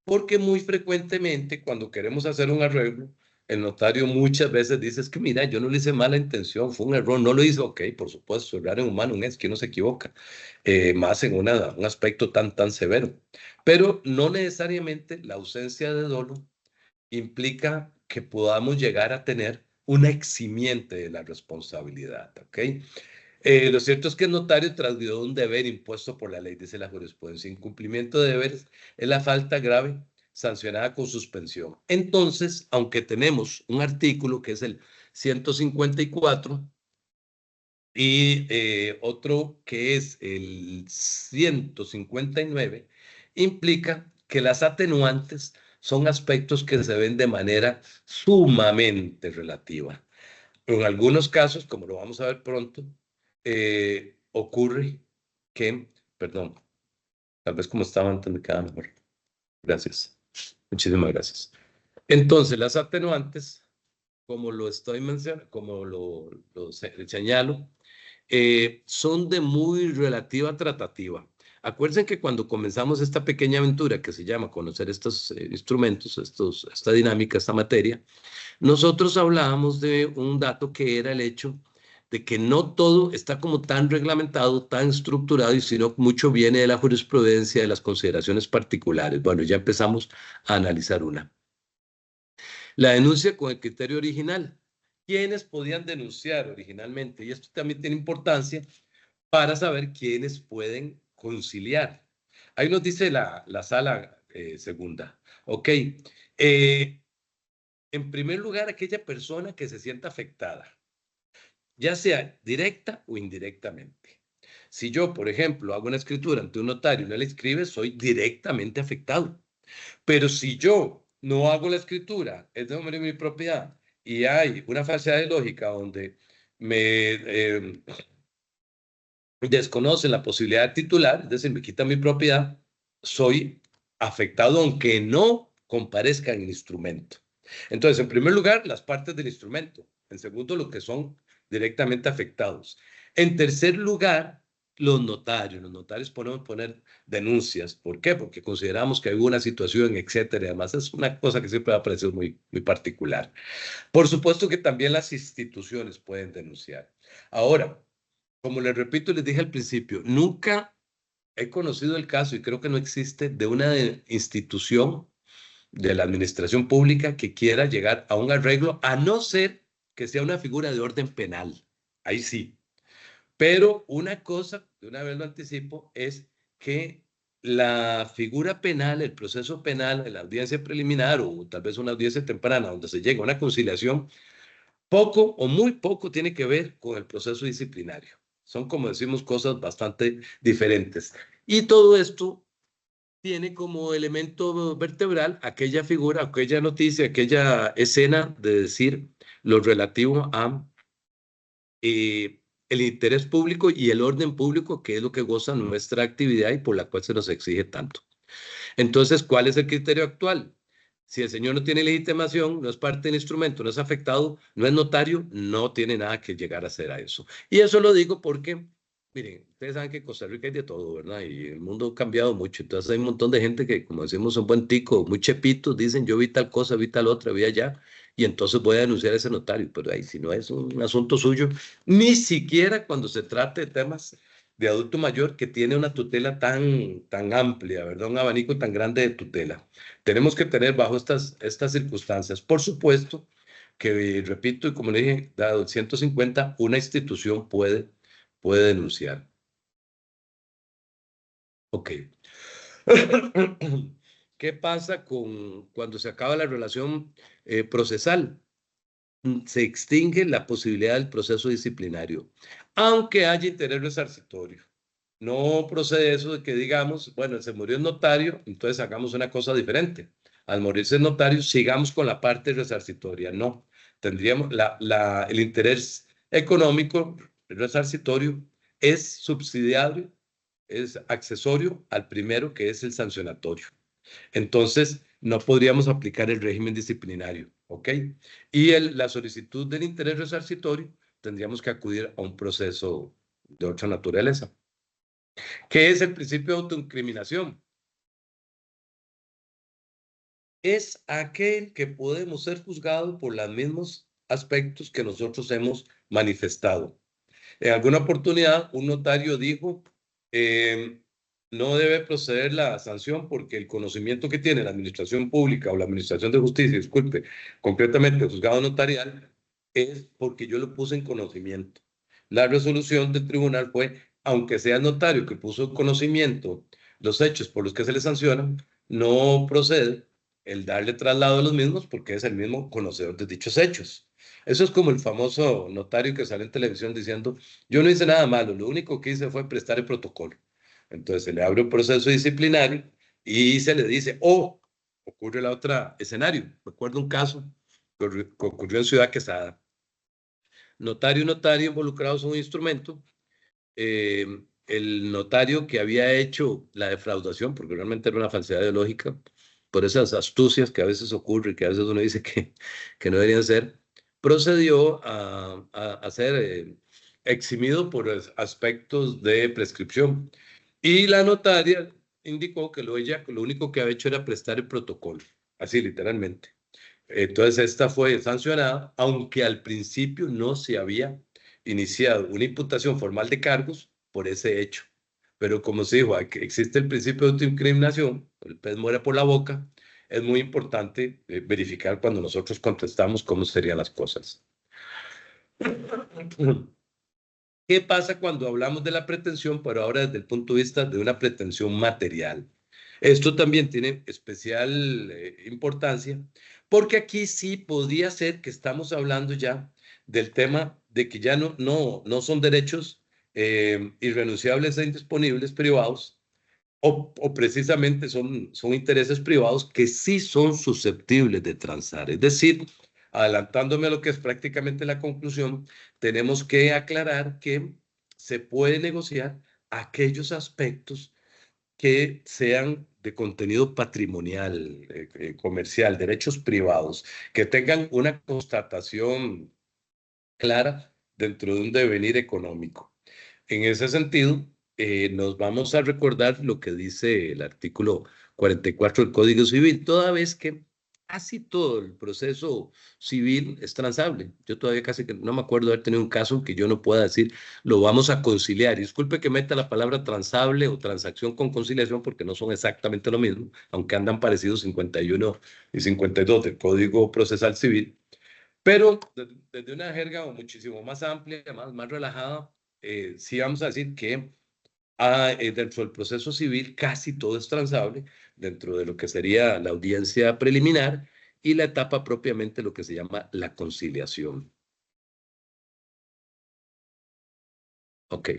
[SPEAKER 2] Porque muy frecuentemente cuando queremos hacer un arreglo, el notario muchas veces dice, es que mira, yo no le hice mala intención, fue un error, no lo hizo, ok, por supuesto, errar en humano es que uno se equivoca, más en un aspecto tan severo. Pero no necesariamente la ausencia de dolo implica que podamos llegar a tener una eximiente de la responsabilidad, ¿ok? Lo cierto es que el notario transgredió un deber impuesto por la ley, dice la jurisprudencia. Incumplimiento de deberes es la falta grave sancionada con suspensión. Entonces, aunque tenemos un artículo que es el 154 y otro que es el 159, implica que las atenuantes son aspectos que se ven de manera sumamente relativa. En algunos casos, como lo vamos a ver pronto, ocurre que, perdón, tal vez como estaba antes me queda mejor. Gracias. Muchísimas gracias. Entonces, las atenuantes, como lo estoy mencionando, como lo señalo, son de muy relativa tratativa. Acuérdense que cuando comenzamos esta pequeña aventura que se llama conocer estos instrumentos, esta dinámica, esta materia, nosotros hablábamos de un dato que era el hecho de que no todo está como tan reglamentado, tan estructurado, y sino mucho viene de la jurisprudencia, de las consideraciones particulares. Bueno, ya empezamos a analizar una. La denuncia con el criterio original. ¿Quiénes podían denunciar originalmente? Y esto también tiene importancia para saber quiénes pueden conciliar. Ahí nos dice la sala segunda. Ok. En primer lugar, aquella persona que se sienta afectada, ya sea directa o indirectamente. Si yo, por ejemplo, hago una escritura ante un notario y no la escribe, soy directamente afectado. Pero si yo no hago la escritura, es de nombre de mi propiedad, y hay una falsedad de lógica donde me desconocen la posibilidad de titular, es decir, me quitan mi propiedad, soy afectado aunque no comparezca en el instrumento. Entonces, en primer lugar, las partes del instrumento. En segundo, lo que son directamente afectados. En tercer lugar, los notarios. Los notarios podemos poner denuncias. ¿Por qué? Porque consideramos que hay una situación, etcétera. Y además, es una cosa que siempre va a parecer muy particular. Por supuesto que también las instituciones pueden denunciar. Ahora, como les repito, les dije al principio, nunca he conocido el caso, y creo que no existe, de una institución de la administración pública que quiera llegar a un arreglo, a no ser que sea una figura de orden penal. Ahí sí. Pero una cosa, de una vez lo anticipo, es que la figura penal, el proceso penal, la audiencia preliminar o tal vez una audiencia temprana donde se llega a una conciliación, poco o muy poco tiene que ver con el proceso disciplinario. Son, como decimos, cosas bastante diferentes. Y todo esto tiene como elemento vertebral aquella figura, aquella noticia, aquella escena de decir lo relativo a el interés público y el orden público, que es lo que goza nuestra actividad y por la cual se nos exige tanto. Entonces, ¿cuál es el criterio actual? Si el señor no tiene legitimación, no es parte del instrumento, no es afectado, no es notario, no tiene nada que llegar a hacer a eso. Y eso lo digo porque, miren, ustedes saben que en Costa Rica hay de todo, ¿verdad? Y el mundo ha cambiado mucho. Entonces hay un montón de gente que, como decimos, son buen tico, muy chepitos, dicen yo vi tal cosa, vi tal otra, vi allá, y entonces voy a denunciar a ese notario. Pero ahí, si no es un asunto suyo, ni siquiera cuando se trate de temas de adulto mayor que tiene una tutela tan amplia, ¿verdad? Un abanico tan grande de tutela. Tenemos que tener bajo estas circunstancias, por supuesto, que repito, y como le dije, dado el 150, una institución puede denunciar. Ok. ¿Qué pasa cuando se acaba la relación procesal? Se extingue la posibilidad del proceso disciplinario, aunque haya interés resarcitorio. No procede eso de que digamos, bueno, se murió el notario, entonces hagamos una cosa diferente. Al morirse el notario, sigamos con la parte resarcitoria. No, tendríamos el interés económico resarcitorio es subsidiario, es accesorio al primero, que es el sancionatorio. Entonces, no podríamos aplicar el régimen disciplinario, ¿ok? Y la solicitud del interés resarcitorio, tendríamos que acudir a un proceso de otra naturaleza. ¿Qué es el principio de autoincriminación? Es aquel que podemos ser juzgados por los mismos aspectos que nosotros hemos manifestado. En alguna oportunidad, un notario dijo, eh, no debe proceder la sanción porque el conocimiento que tiene la administración pública o la administración de justicia, disculpe, concretamente el juzgado notarial, es porque yo lo puse en conocimiento. La resolución del tribunal fue, aunque sea el notario que puso en conocimiento los hechos por los que se le sancionan, no procede el darle traslado a los mismos porque es el mismo conocedor de dichos hechos. Eso es como el famoso notario que sale en televisión diciendo, yo no hice nada malo, lo único que hice fue prestar el protocolo. Entonces se le abre un proceso disciplinario y se le dice, oh, ocurre la otra escenario. Recuerdo un caso que ocurrió en Ciudad Quesada. Notario y notario involucrados en un instrumento. El notario que había hecho la defraudación, porque realmente era una falsedad ideológica, por esas astucias que a veces ocurren, que a veces uno dice que no deberían ser, procedió a ser eximido por aspectos de prescripción. Y la notaria indicó que ella lo único que había hecho era prestar el protocolo, así literalmente. Entonces esta fue sancionada, aunque al principio no se había iniciado una imputación formal de cargos por ese hecho. Pero como se dijo, existe el principio de autoincriminación, el pez muere por la boca, es muy importante verificar cuando nosotros contestamos cómo serían las cosas. ¿Qué pasa cuando hablamos de la pretensión, pero ahora desde el punto de vista de una pretensión material? Esto también tiene especial importancia porque aquí sí podría ser que estamos hablando ya del tema de que ya no son derechos irrenunciables e indisponibles privados o precisamente son intereses privados que sí son susceptibles de transar. Es decir, adelantándome a lo que es prácticamente la conclusión, tenemos que aclarar que se puede negociar aquellos aspectos que sean de contenido patrimonial, comercial, derechos privados, que tengan una constatación clara dentro de un devenir económico. En ese sentido, nos vamos a recordar lo que dice el artículo 44 del Código Civil, toda vez que casi todo el proceso civil es transable. Yo todavía casi que no me acuerdo de haber tenido un caso que yo no pueda decir, lo vamos a conciliar. Y disculpe que meta la palabra transable o transacción con conciliación porque no son exactamente lo mismo, aunque andan parecidos 51 y 52 del Código Procesal Civil. Pero desde una jerga muchísimo más amplia, más relajada, sí vamos a decir que dentro del proceso civil casi todo es transable, dentro de lo que sería la audiencia preliminar y la etapa propiamente lo que se llama la conciliación. Ok.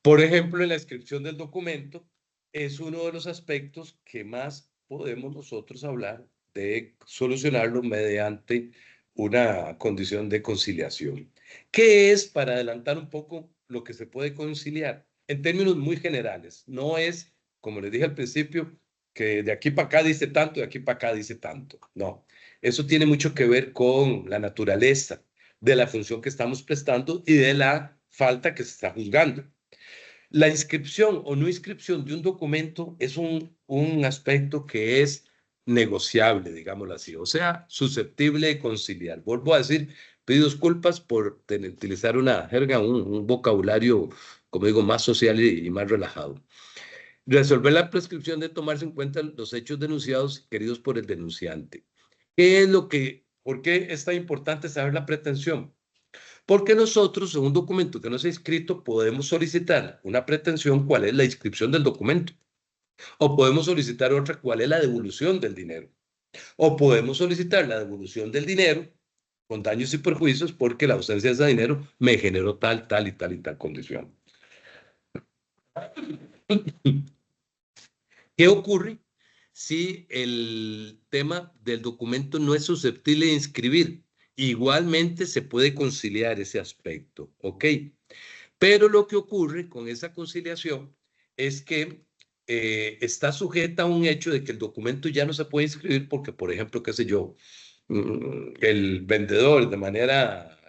[SPEAKER 2] Por ejemplo, en la inscripción del documento es uno de los aspectos que más podemos nosotros hablar de solucionarlo mediante una condición de conciliación. ¿Qué es, para adelantar un poco, lo que se puede conciliar? En términos muy generales, no es, como les dije al principio, que de aquí para acá dice tanto, de aquí para acá dice tanto. No, eso tiene mucho que ver con la naturaleza de la función que estamos prestando y de la falta que se está juzgando. La inscripción o no inscripción de un documento es un aspecto que es negociable, digámoslo así, o sea, susceptible de conciliar. Vuelvo a decir, pido disculpas por utilizar una jerga, un vocabulario, como digo, más social y más relajado. Resolver la prescripción de tomarse en cuenta los hechos denunciados y queridos por el denunciante. ¿Qué es lo que, por qué es tan importante saber la pretensión? Porque nosotros, en un documento que no se ha inscrito, podemos solicitar una pretensión, cuál es la inscripción del documento. O podemos solicitar otra, cuál es la devolución del dinero. O podemos solicitar la devolución del dinero con daños y perjuicios porque la ausencia de ese dinero me generó tal, tal y tal y tal condición. ¿Qué ocurre si el tema del documento no es susceptible de inscribir? Igualmente se puede conciliar ese aspecto, ¿ok? Pero lo que ocurre con esa conciliación es que está sujeta a un hecho de que el documento ya no se puede inscribir porque, por ejemplo, qué sé yo, el vendedor de manera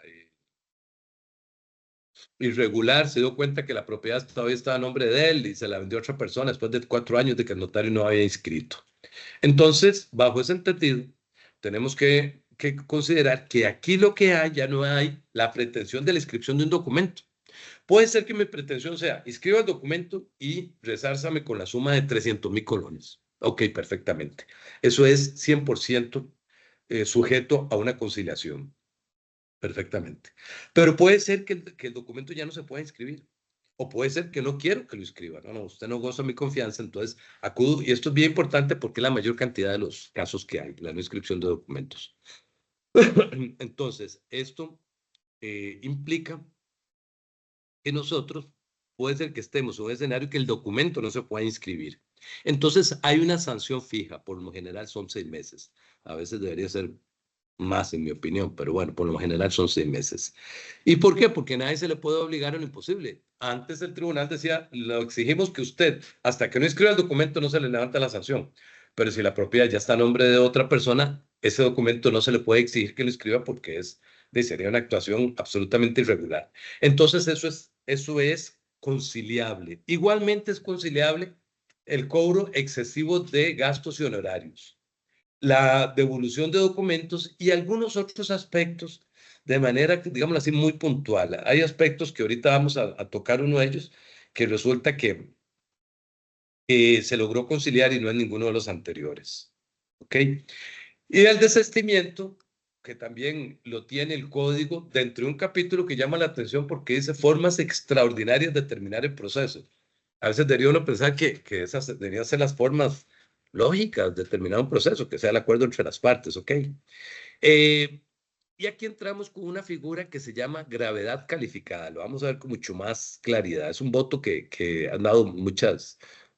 [SPEAKER 2] irregular, se dio cuenta que la propiedad todavía estaba a nombre de él y se la vendió a otra persona después de 4 años de que el notario no había inscrito. Entonces, bajo ese entendido, tenemos que considerar que aquí lo que hay, ya no hay la pretensión de la inscripción de un documento. Puede ser que mi pretensión sea, inscriba el documento y resárzame con la suma de 300,000 colones. Ok, perfectamente. Eso es 100% sujeto a una conciliación. Perfectamente. Pero puede ser que el documento ya no se pueda inscribir. O puede ser que no quiero que lo inscriba. No, usted no goza mi confianza, entonces acudo. Y esto es bien importante porque es la mayor cantidad de los casos que hay, la no inscripción de documentos. Entonces, esto implica que nosotros puede ser que estemos en un escenario que el documento no se pueda inscribir. Entonces, hay una sanción fija, por lo general son 6 meses. A veces debería ser más, en mi opinión, pero bueno, por lo general son 6 meses. ¿Y por qué? Porque nadie se le puede obligar a lo imposible. Antes el tribunal decía, lo exigimos que usted, hasta que no inscriba el documento, no se le levanta la sanción. Pero si la propiedad ya está a nombre de otra persona, ese documento no se le puede exigir que lo escriba porque sería una actuación absolutamente irregular. Entonces, eso es conciliable. Igualmente es conciliable el cobro excesivo de gastos y honorarios, la devolución de documentos y algunos otros aspectos de manera, digamos así, muy puntual. Hay aspectos que ahorita vamos a tocar uno de ellos, que resulta que se logró conciliar y no en ninguno de los anteriores. ¿Ok? Y el desistimiento, que también lo tiene el código, dentro de un capítulo que llama la atención porque dice formas extraordinarias de terminar el proceso. A veces debería uno pensar que esas deberían ser las formas lógicas de terminar un proceso, que sea el acuerdo entre las partes, ¿ok? Y aquí entramos con una figura que se llama gravedad calificada. Lo vamos a ver con mucho más claridad. Es un voto que han dado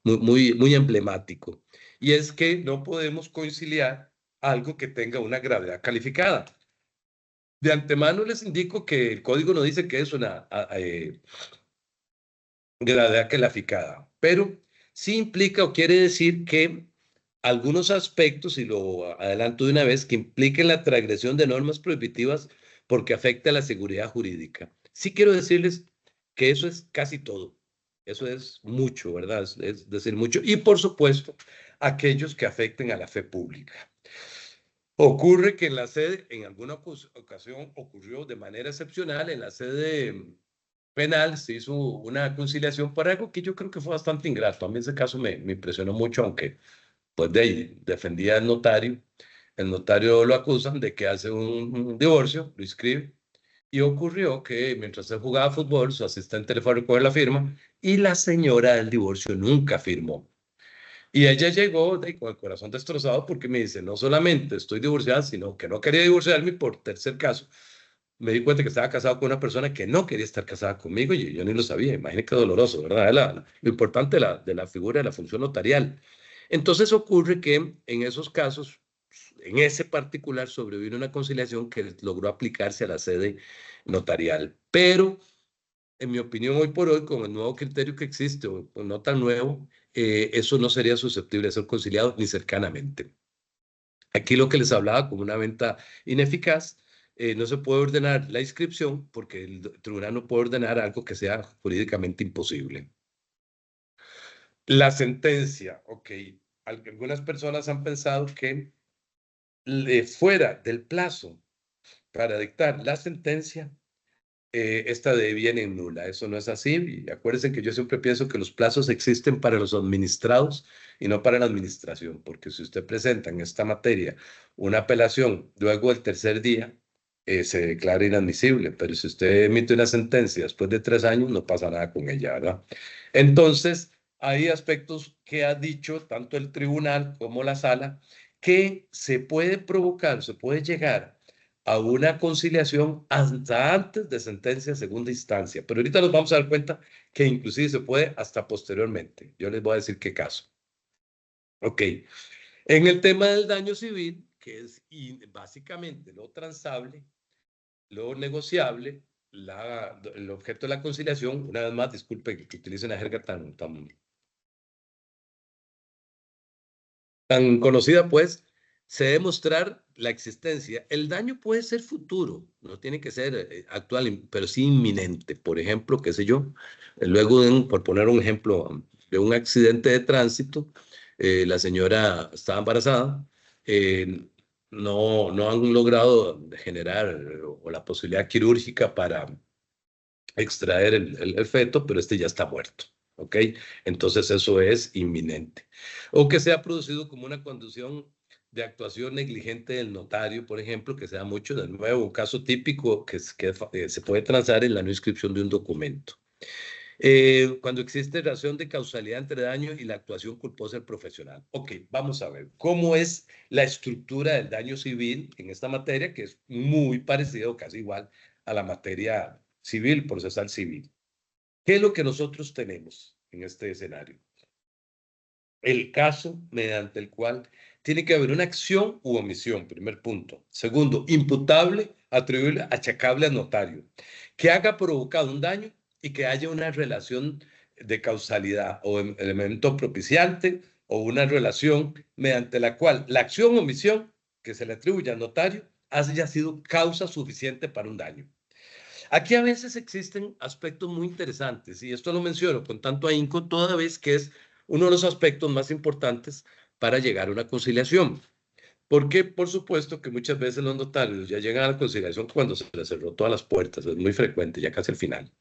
[SPEAKER 2] muy emblemático. Y es que no podemos conciliar algo que tenga una gravedad calificada. De antemano les indico que el código no dice que es una gravedad calificada, pero sí implica o quiere decir que algunos aspectos, y lo adelanto de una vez, que impliquen la transgresión de normas prohibitivas porque afecta a la seguridad jurídica. Sí quiero decirles que eso es casi todo. Eso es mucho, ¿verdad? Es decir, mucho. Y por supuesto, aquellos que afecten a la fe pública. Ocurre que en la sede, en alguna ocasión ocurrió de manera excepcional, en la sede penal se hizo una conciliación por algo que yo creo que fue bastante ingrato. A mí ese caso me impresionó mucho, aunque pues de ahí defendía al notario. El notario lo acusan de que hace un divorcio, lo inscribe, y ocurrió que mientras él jugaba fútbol, su asistente le fue a recoger la firma y la señora del divorcio nunca firmó. Y ella llegó con el corazón destrozado porque me dice, no solamente estoy divorciada, sino que no quería divorciarme por tercer caso. Me di cuenta que estaba casado con una persona que no quería estar casada conmigo y yo ni lo sabía. Imagínate qué doloroso, ¿verdad? Lo importante de la figura de la función notarial. Entonces ocurre que en esos casos, en ese particular, sobrevino una conciliación que logró aplicarse a la sede notarial. Pero, en mi opinión, hoy por hoy, con el nuevo criterio que existe, o no tan nuevo, eso no sería susceptible de ser conciliado ni cercanamente. Aquí lo que les hablaba como una venta ineficaz, no se puede ordenar la inscripción porque el tribunal no puede ordenar algo que sea jurídicamente imposible. La sentencia, ok. Algunas personas han pensado que fuera del plazo para dictar la sentencia, esta deviene en nula. Eso no es así. Y acuérdense que yo siempre pienso que los plazos existen para los administrados y no para la administración, porque si usted presenta en esta materia una apelación luego del tercer día, se declara inadmisible, pero si usted emite una sentencia después de 3 años, no pasa nada con ella, ¿verdad? Entonces, hay aspectos que ha dicho tanto el tribunal como la sala que se puede provocar, se puede llegar a una conciliación hasta antes de sentencia de segunda instancia. Pero ahorita nos vamos a dar cuenta que inclusive se puede hasta posteriormente. Yo les voy a decir qué caso. Ok. En el tema del daño civil, que es básicamente lo transable, lo negociable, el objeto de la conciliación, una vez más, disculpe que utilice una jerga tan conocida, pues, se debe mostrar la existencia. El daño puede ser futuro, no tiene que ser actual, pero sí inminente. Por ejemplo, qué sé yo, luego por poner un ejemplo de un accidente de tránsito, la señora estaba embarazada, no han logrado generar o la posibilidad quirúrgica para extraer el feto, pero este ya está muerto. ¿Ok? Entonces eso es inminente. O que se ha producido como una condición de actuación negligente del notario, por ejemplo, que se da mucho, de nuevo, un caso típico que se puede transar en la no inscripción de un documento. Cuando existe relación de causalidad entre daño y la actuación culposa del profesional. Ok, vamos a ver cómo es la estructura del daño civil en esta materia, que es muy parecido, casi igual, a la materia civil, procesal civil. ¿Qué es lo que nosotros tenemos en este escenario? El caso mediante el cual tiene que haber una acción u omisión, primer punto. Segundo, imputable, atribuible, achacable al notario, que haga provocado un daño y que haya una relación de causalidad o elemento propiciante o una relación mediante la cual la acción o omisión que se le atribuye al notario haya sido causa suficiente para un daño. Aquí a veces existen aspectos muy interesantes y esto lo menciono con tanto ahínco toda vez que es uno de los aspectos más importantes para llegar a una conciliación. Porque, por supuesto, que muchas veces los notarios ya llegan a la conciliación cuando se les cerró todas las puertas, es muy frecuente, ya casi al final.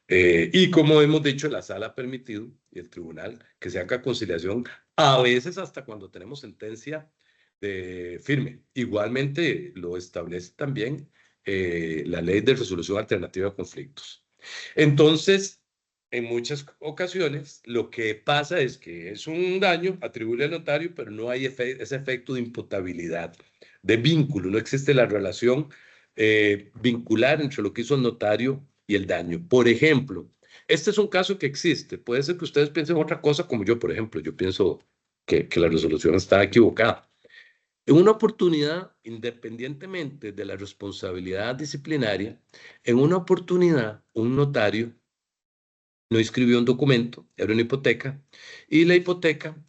[SPEAKER 2] Y como hemos dicho, la sala ha permitido y el tribunal que se haga conciliación, a veces hasta cuando tenemos sentencia de firme. Igualmente lo establece también la ley de resolución alternativa de conflictos. Entonces, en muchas ocasiones, lo que pasa es que es un daño atribuible al notario, pero no hay ese efecto de imputabilidad, de vínculo, no existe la relación vincular entre lo que hizo el notario y el daño. Por ejemplo, este es un caso que existe. Puede ser que ustedes piensen otra cosa, como yo, por ejemplo. Yo pienso que la resolución está equivocada. En una oportunidad, independientemente de la responsabilidad disciplinaria, en una oportunidad, un notario no inscribió un documento, era una hipoteca, y la hipoteca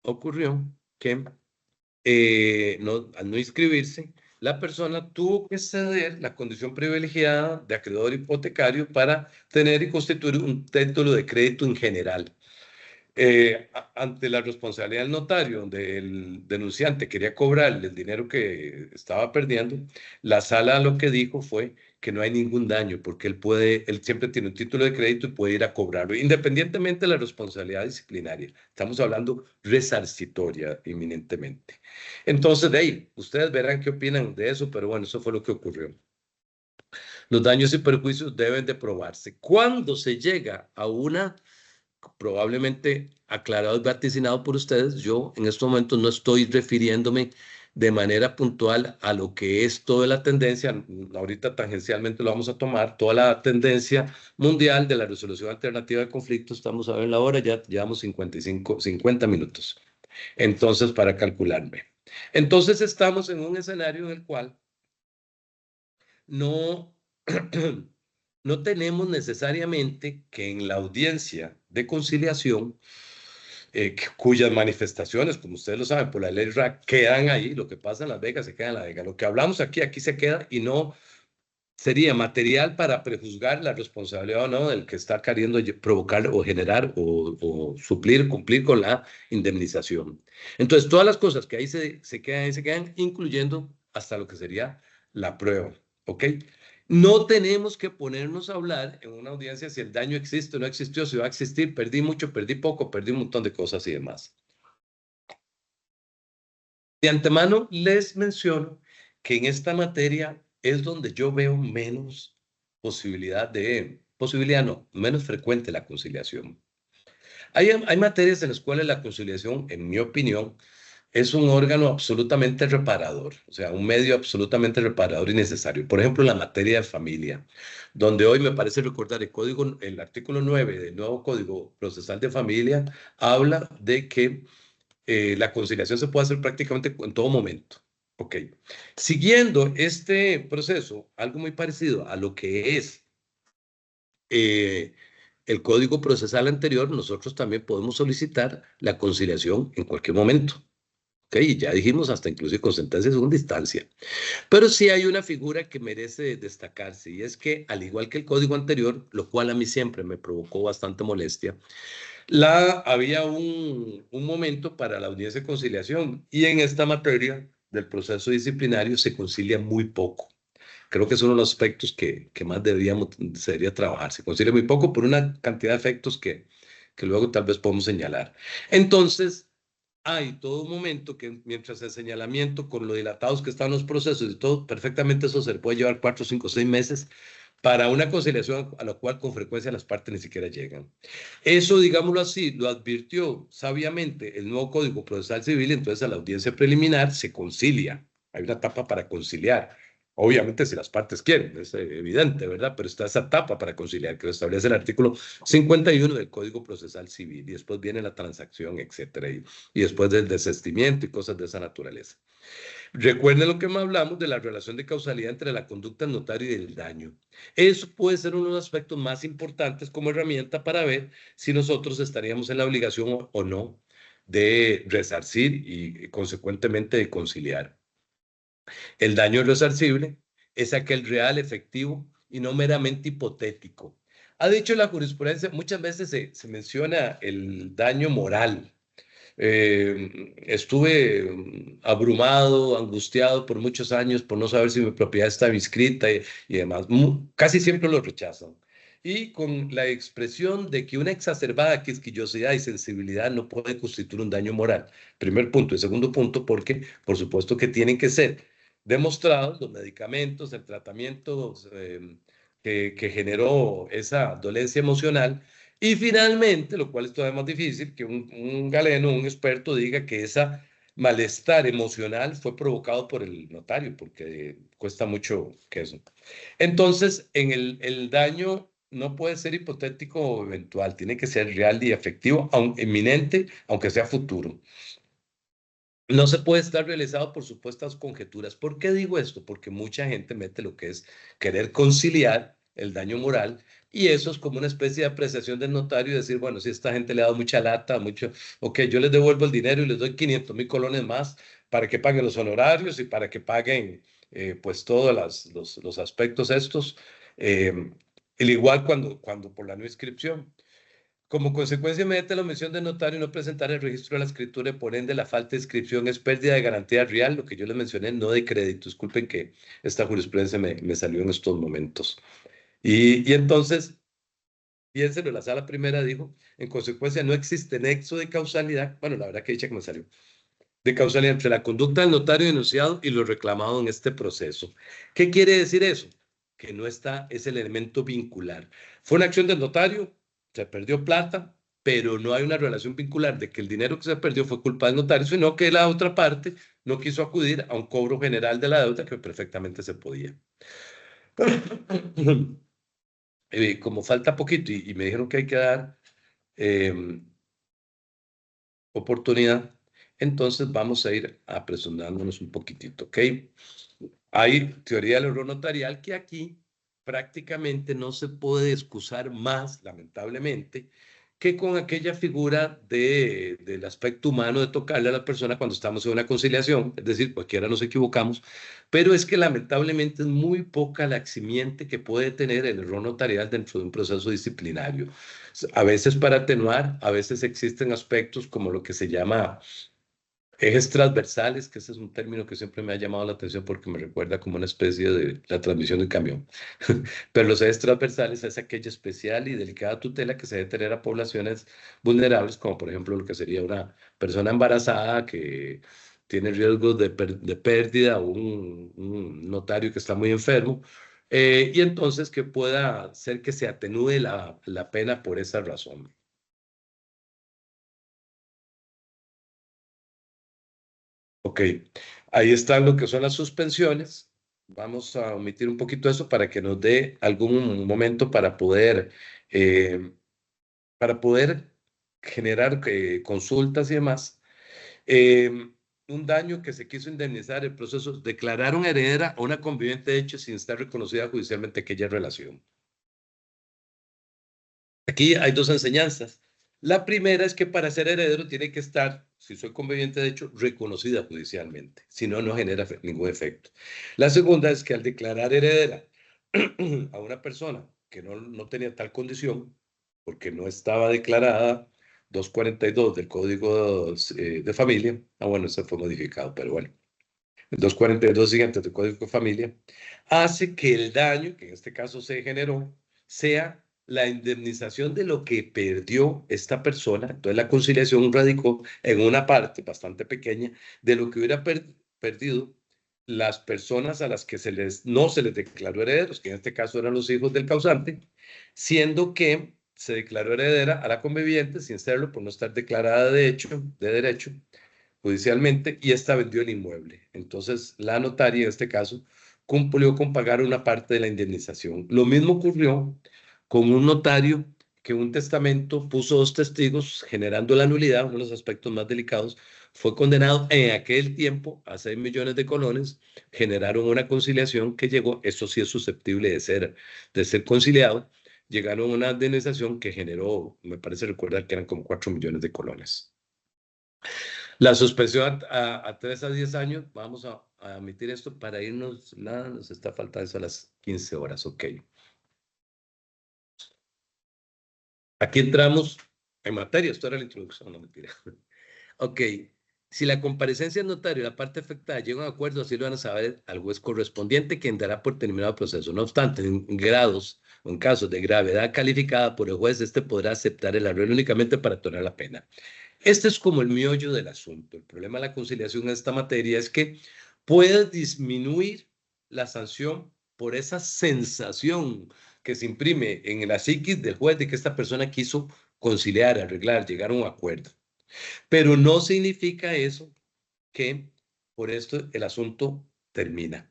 [SPEAKER 2] ocurrió que al no inscribirse, la persona tuvo que ceder la condición privilegiada de acreedor hipotecario para tener y constituir un título de crédito en general. Ante la responsabilidad del notario, donde el denunciante quería cobrarle el dinero que estaba perdiendo, la sala lo que dijo fue que no hay ningún daño, porque él siempre tiene un título de crédito y puede ir a cobrarlo, independientemente de la responsabilidad disciplinaria. Estamos hablando resarcitoria inminentemente. Entonces, de ahí, ustedes verán qué opinan de eso, pero bueno, eso fue lo que ocurrió. Los daños y perjuicios deben de probarse. Cuando se llega a una probablemente aclarado y vaticinado por ustedes, yo en estos momentos no estoy refiriéndome de manera puntual a lo que es toda la tendencia, ahorita tangencialmente lo vamos a tomar, toda la tendencia mundial de la resolución alternativa de conflictos, estamos a ver la hora, ya llevamos 50 minutos, entonces para calcularme. Entonces estamos en un escenario en el cual no no tenemos necesariamente que en la audiencia de conciliación, cuyas manifestaciones, como ustedes lo saben, por la ley RAC, quedan ahí, lo que pasa en Las Vegas se queda en Las Vegas, lo que hablamos aquí, aquí se queda y no sería material para prejuzgar la responsabilidad o no del que está queriendo provocar o generar o suplir, cumplir con la indemnización. Entonces, todas las cosas que ahí se quedan, incluyendo hasta lo que sería la prueba, ¿ok? No tenemos que ponernos a hablar en una audiencia si el daño existe o no existió, si va a existir, perdí mucho, perdí poco, perdí un montón de cosas y demás. De antemano les menciono que en esta materia es donde yo veo menos posibilidad no, menos frecuente la conciliación. Hay materias en las cuales la conciliación, en mi opinión, es un órgano absolutamente reparador, o sea, un medio absolutamente reparador y necesario. Por ejemplo, la materia de familia, donde hoy me parece recordar el artículo 9 del nuevo Código Procesal de Familia, habla de que la conciliación se puede hacer prácticamente en todo momento. Ok. Siguiendo este proceso, algo muy parecido a lo que es el código procesal anterior, nosotros también podemos solicitar la conciliación en cualquier momento. ¿ok? Y ya dijimos hasta inclusive con sentencia de segunda instancia. Pero sí hay una figura que merece destacarse y es que, al igual que el código anterior, lo cual a mí siempre me provocó bastante molestia, había un momento para la audiencia de conciliación y en esta materia del proceso disciplinario se concilia muy poco. Creo que es uno de los aspectos que más debería trabajar. Se concilia muy poco por una cantidad de efectos que luego tal vez podemos señalar. Entonces, hay todo un momento que mientras el señalamiento, con lo dilatados que están los procesos y todo, perfectamente eso se le puede llevar 4, 5, 6 meses para una conciliación a la cual con frecuencia las partes ni siquiera llegan. Eso, digámoslo así, lo advirtió sabiamente el nuevo Código Procesal Civil, entonces a la audiencia preliminar se concilia. Hay una etapa para conciliar. Obviamente si las partes quieren, es evidente, ¿verdad? Pero está esa etapa para conciliar que lo establece el artículo 51 del Código Procesal Civil y después viene la transacción, etcétera, y después del desistimiento y cosas de esa naturaleza. Recuerden lo que hablamos de la relación de causalidad entre la conducta del notario y el daño. Eso puede ser uno de los aspectos más importantes como herramienta para ver si nosotros estaríamos en la obligación o no de resarcir y consecuentemente de conciliar. El daño resarcible es aquel real, efectivo y no meramente hipotético. Ha dicho la jurisprudencia, muchas veces se menciona el daño moral. Estuve abrumado, angustiado por muchos años por no saber si mi propiedad estaba inscrita y demás. Casi siempre lo rechazan. Y con la expresión de que una exacerbada quisquillosidad y sensibilidad no puede constituir un daño moral. Primer punto. Y segundo punto, porque por supuesto que tienen que ser demostrados los medicamentos, el tratamiento que generó esa dolencia emocional. Y finalmente, lo cual es todavía más difícil, que un galeno, un experto diga que ese malestar emocional fue provocado por el notario, porque cuesta mucho que eso. Entonces, en el daño no puede ser hipotético o eventual, tiene que ser real y efectivo, inminente, aunque sea futuro. No se puede estar realizado por supuestas conjeturas. ¿Por qué digo esto? Porque mucha gente mete lo que es querer conciliar el daño moral y eso es como una especie de apreciación del notario y decir, bueno, si esta gente le ha dado mucha lata, mucho, ok, yo les devuelvo el dinero y les doy 500,000 colones más para que paguen los honorarios y para que paguen pues todos los aspectos estos. El igual cuando por la no inscripción. Como consecuencia inmediata de la omisión del notario no presentar el registro de la escritura y por ende la falta de inscripción es pérdida de garantía real, lo que yo les mencioné, no de crédito. Disculpen que esta jurisprudencia me salió en estos momentos. Y entonces, piénselo, la sala primera dijo, en consecuencia no existe nexo de causalidad, bueno, la verdad que dicha que me salió, de causalidad entre la conducta del notario denunciado y lo reclamado en este proceso. ¿Qué quiere decir eso? Que no está, es el elemento vincular. Fue una acción del notario, se perdió plata, pero no hay una relación vincular de que el dinero que se perdió fue culpa del notario, sino que la otra parte no quiso acudir a un cobro general de la deuda que perfectamente se podía. Como falta poquito y me dijeron que hay que dar eh, oportunidad, entonces vamos a ir apresurándonos un poquitito, ¿ok? Hay teoría del error notarial que aquí prácticamente no se puede excusar más, lamentablemente, que con aquella figura del aspecto humano de tocarle a la persona cuando estamos en una conciliación, es decir, cualquiera nos equivocamos, pero es que lamentablemente es muy poca la eximiente que puede tener el error notarial dentro de un proceso disciplinario. A veces para atenuar, a veces existen aspectos como lo que se llama ejes transversales, que ese es un término que siempre me ha llamado la atención porque me recuerda como una especie de la transmisión de un camión. Pero los ejes transversales es aquella especial y delicada tutela que se debe tener a poblaciones vulnerables, como por ejemplo lo que sería una persona embarazada que tiene riesgos de pérdida o un notario que está muy enfermo. Y entonces que pueda hacer que se atenúe la pena por esa razón. Ok, ahí están lo que son las suspensiones. Vamos a omitir un poquito eso para que nos dé algún momento eh, para poder generar consultas y demás. Un daño que se quiso indemnizar, el proceso, declararon heredera a una conviviente de hecho sin estar reconocida judicialmente aquella relación. Aquí hay dos enseñanzas. La primera es que para ser heredero tiene que estar, si soy conviviente de hecho, reconocida judicialmente. Si no, no genera ningún efecto. La segunda es que al declarar heredera a una persona que no tenía tal condición, porque no estaba declarada 242 del Código de Familia, bueno, eso fue modificado, pero bueno, el 242 siguientes del Código de Familia, hace que el daño, que en este caso se generó, sea la indemnización de lo que perdió esta persona. Entonces la conciliación radicó en una parte bastante pequeña de lo que hubiera perdido las personas a las que no se les declaró herederos, que en este caso eran los hijos del causante, siendo que se declaró heredera a la conviviente sin serlo por no estar declarada de derecho judicialmente, y esta vendió el inmueble. Entonces la notaria en este caso cumplió con pagar una parte de la indemnización. Lo mismo ocurrió con un notario que un testamento puso 2 testigos, generando la nulidad. Uno de los aspectos más delicados. Fue condenado en aquel tiempo a 6 millones de colones. Generaron una conciliación que llegó, eso sí es susceptible de ser conciliado. Llegaron a una indemnización que generó, me parece recordar que eran como 4 millones de colones. La suspensión a 3 a 10 años, vamos a admitir esto para irnos, nada, nos está faltando eso a las 15 horas, ok. Aquí entramos en materia, esto era la introducción, no mentira. Ok, si la comparecencia del notario y la parte afectada llegan a un acuerdo, así lo van a saber al juez correspondiente, quien dará por terminado el proceso. No obstante, en grados o en casos de gravedad calificada por el juez, este podrá aceptar el arreglo únicamente para tolerar la pena. Este es como el meollo del asunto. El problema de la conciliación en esta materia es que puede disminuir la sanción por esa sensación que se imprime en la psiquis del juez de que esta persona quiso conciliar, arreglar, llegar a un acuerdo. Pero no significa eso que por esto el asunto termina.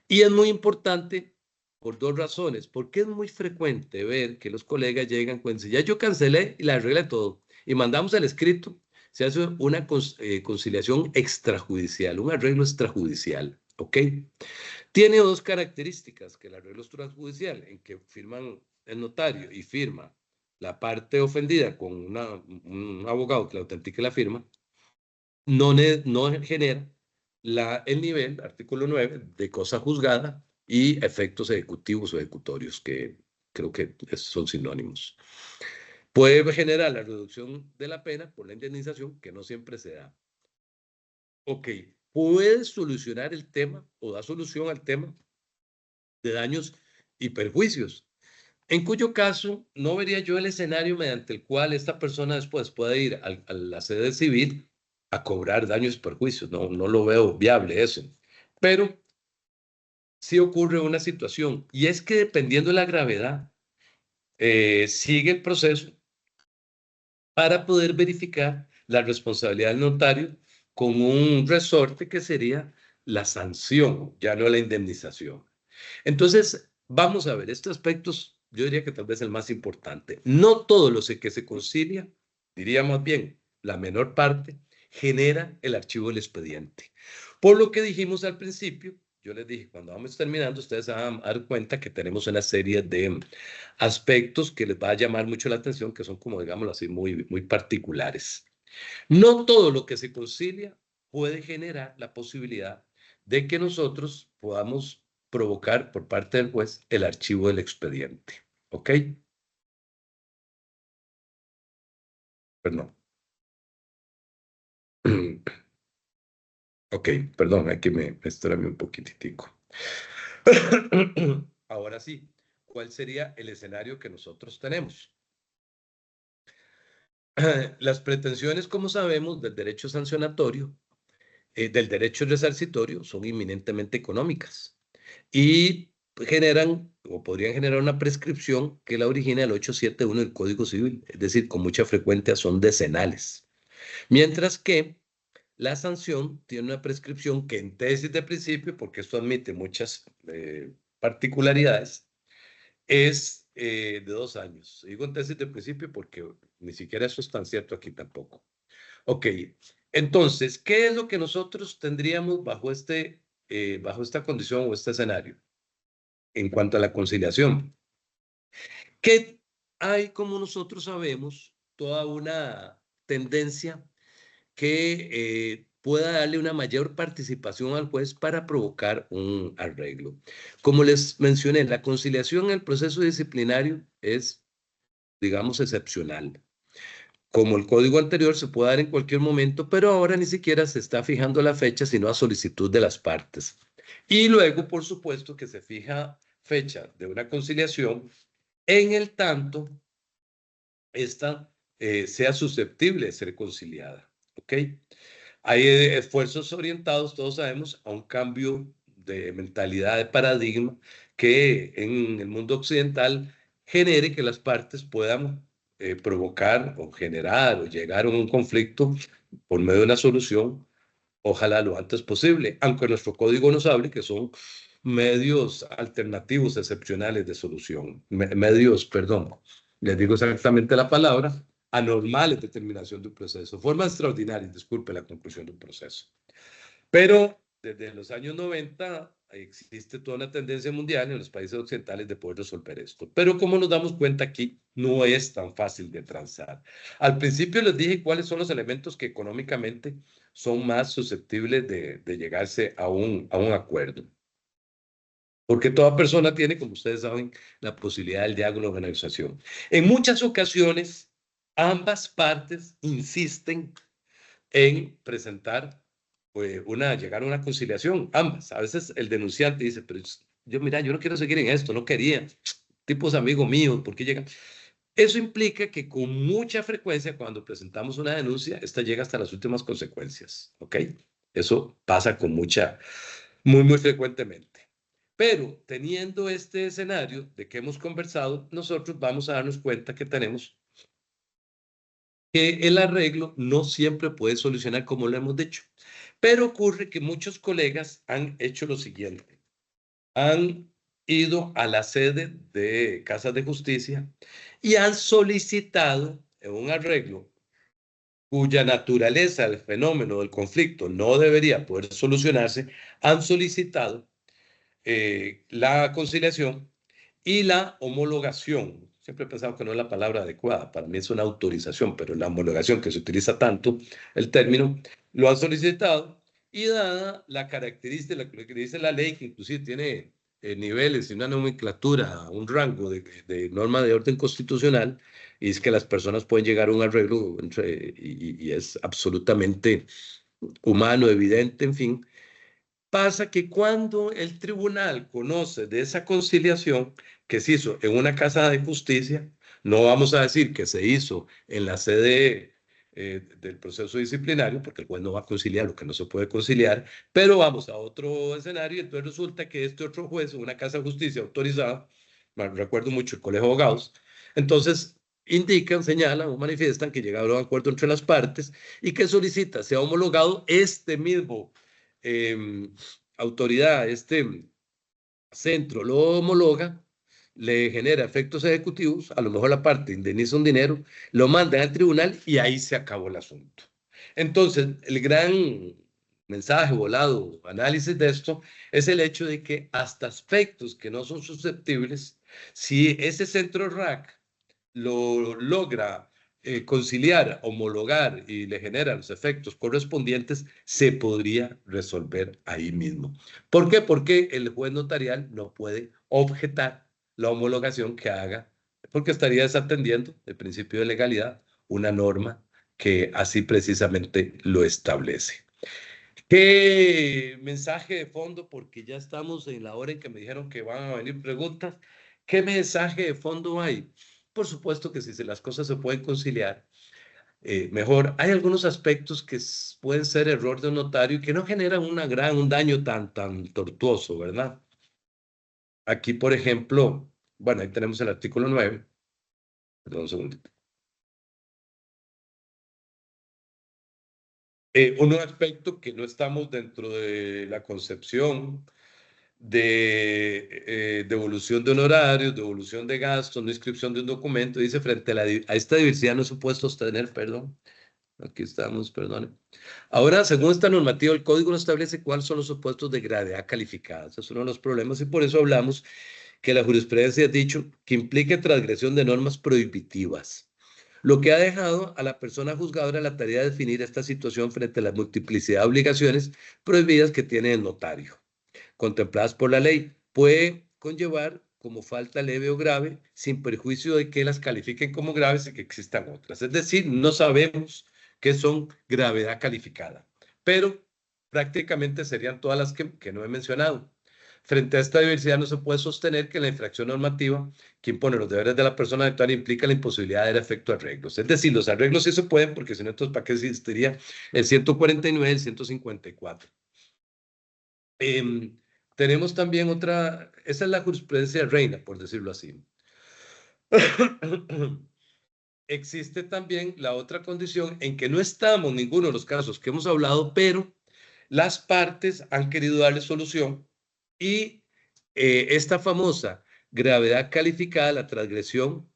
[SPEAKER 2] Y es muy importante por 2 razones, porque es muy frecuente ver que los colegas llegan con, ya yo cancelé y la arreglé todo, y mandamos el escrito, se hace una conciliación extrajudicial, un arreglo extrajudicial, ¿ok? Tiene 2 características, que el arreglo extrajudicial, en que firman el notario y firma la parte ofendida con un abogado que le autentique la firma, no genera el nivel, artículo 9, de cosa juzgada y efectos ejecutivos o ejecutorios, que creo que son sinónimos. Puede generar la reducción de la pena por la indemnización, que no siempre se da. Ok, puede solucionar el tema o da solución al tema de daños y perjuicios, en cuyo caso no vería yo el escenario mediante el cual esta persona después puede ir a la sede civil a cobrar daños y perjuicios. No, no lo veo viable eso. Pero sí ocurre una situación, y es que dependiendo de la gravedad, sigue el proceso para poder verificar la responsabilidad del notario con un resorte que sería la sanción, ya no la indemnización. Entonces, vamos a ver, estos aspectos, yo diría que tal vez el más importante. No todo lo que se concilia, diría más bien, la menor parte, genera el archivo del expediente. Por lo que dijimos al principio, yo les dije, cuando vamos terminando, ustedes van a dar cuenta que tenemos una serie de aspectos que les va a llamar mucho la atención, que son como, digámoslo así, muy, muy particulares. No todo lo que se concilia puede generar la posibilidad de que nosotros podamos provocar por parte del juez el archivo del expediente. ¿Ok? Perdón. Ok, perdón, aquí me estoy un poquitico. Ahora sí, ¿cuál sería el escenario que nosotros tenemos? Las pretensiones, como sabemos, del derecho sancionatorio, del derecho resarcitorio, son inminentemente económicas y generan o podrían generar una prescripción que la origina el 871 del Código Civil, es decir, con mucha frecuencia son decenales. Mientras que la sanción tiene una prescripción que en tesis de principio, porque esto admite muchas particularidades, es de 2 años. Digo en tesis de principio porque ni siquiera eso es tan cierto aquí tampoco. Ok, entonces, ¿qué es lo que nosotros tendríamos bajo esta condición o este escenario en cuanto a la conciliación? ¿Qué hay, como nosotros sabemos? toda una tendencia que pueda darle una mayor participación al juez para provocar un arreglo. Como les mencioné, la conciliación en el proceso disciplinario es, digamos, excepcional. Como el código anterior se puede dar en cualquier momento, pero ahora ni siquiera se está fijando la fecha, sino a solicitud de las partes. Y luego, por supuesto, que se fija fecha de una conciliación en el tanto esta sea susceptible de ser conciliada. ¿Ok? Hay esfuerzos orientados, todos sabemos, a un cambio de mentalidad, de paradigma, que en el mundo occidental genere que las partes puedan provocar o generar o llegar a un conflicto por medio de una solución, ojalá lo antes posible, aunque nuestro código nos hable que son medios alternativos excepcionales de solución, medios, perdón, les digo exactamente la palabra, anormales de terminación de un proceso, formas extraordinarias, disculpe, la conclusión de un proceso. Pero desde los años 90 existe toda una tendencia mundial en los países occidentales de poder resolver esto. Pero como nos damos cuenta aquí, no es tan fácil de transar. Al principio les dije cuáles son los elementos que económicamente son más susceptibles de llegarse a un acuerdo. Porque toda persona tiene, como ustedes saben, la posibilidad del diálogo de negociación. En muchas ocasiones, ambas partes insisten en presentar, llegar a una conciliación, ambas. A veces el denunciante dice, pero yo, mira, yo no quiero seguir en esto, no quería. Tipos amigos míos, ¿por qué llegan? Eso implica que con mucha frecuencia, cuando presentamos una denuncia, esta llega hasta las últimas consecuencias, ¿ok? Eso pasa con muy frecuentemente. Pero teniendo este escenario de que hemos conversado, nosotros vamos a darnos cuenta que tenemos que el arreglo no siempre puede solucionar como lo hemos dicho. Pero ocurre que muchos colegas han hecho lo siguiente. Han ido a la sede de casas de justicia y han solicitado un arreglo cuya naturaleza del fenómeno del conflicto no debería poder solucionarse, han solicitado la conciliación y la homologación. Siempre he pensado que no es la palabra adecuada, para mí es una autorización, pero la homologación que se utiliza tanto, el término, lo han solicitado y dada la característica, lo que dice la ley, que inclusive tiene niveles y una nomenclatura, un rango de norma de orden constitucional, y es que las personas pueden llegar a un arreglo y es absolutamente humano, evidente, en fin. Pasa que cuando el tribunal conoce de esa conciliación que se hizo en una casa de justicia, no vamos a decir que se hizo en la sede del proceso disciplinario, porque el juez no va a conciliar lo que no se puede conciliar, pero vamos a otro escenario y entonces resulta que este otro juez, en una casa de justicia autorizada, recuerdo mucho el Colegio de Abogados, entonces indican, señalan o manifiestan que llegaron a un acuerdo entre las partes y que solicita sea homologado este mismo autoridad, este centro lo homologa, le genera efectos ejecutivos, a lo mejor la parte indemniza un dinero, lo mandan al tribunal y ahí se acabó el asunto. Entonces, el gran mensaje volado, análisis de esto, es el hecho de que hasta aspectos que no son susceptibles, si ese centro RAC lo logra conciliar, homologar y le genera los efectos correspondientes, se podría resolver ahí mismo. ¿Por qué? Porque el juez notarial no puede objetar la homologación que haga, porque estaría desatendiendo el principio de legalidad, una norma que así precisamente lo establece. ¿Qué mensaje de fondo? Porque ya estamos en la hora en que me dijeron que van a venir preguntas. ¿Qué mensaje de fondo hay? Por supuesto que si las cosas se pueden conciliar, mejor. Hay algunos aspectos que pueden ser error de un notario y que no generan un daño tan tortuoso, ¿verdad? Aquí, por ejemplo, bueno, ahí tenemos el artículo 9. Perdón un segundito. Un aspecto que no estamos dentro de la concepción de devolución de honorarios, devolución de gastos, no inscripción de un documento, dice frente a esta diversidad no se puede sostener, perdón, aquí estamos, perdón. Ahora, según esta normativa, el código no establece cuáles son los supuestos de gravedad calificada. Ese es uno de los problemas y por eso hablamos que la jurisprudencia ha dicho que implica transgresión de normas prohibitivas. lo que ha dejado a la persona juzgadora la tarea de definir esta situación frente a la multiplicidad de obligaciones prohibidas que tiene el notario, contempladas por la ley. Puede conllevar como falta leve o grave, sin perjuicio de que las califiquen como graves y que existan otras. Es decir, no sabemos qué son gravedad calificada, pero prácticamente serían todas las que no he mencionado. Frente a esta diversidad no se puede sostener que la infracción normativa que impone los deberes de la persona actual implica la imposibilidad de dar efecto a arreglos. Es decir, los arreglos sí se pueden, porque si no, entonces, ¿para qué existiría el 149 y el 154? Tenemos también otra, esa es la jurisprudencia reina, por decirlo así. Existe también la otra condición en que no estamos en ninguno de los casos que hemos hablado, pero las partes han querido darle solución y esta famosa gravedad calificada, la transgresión,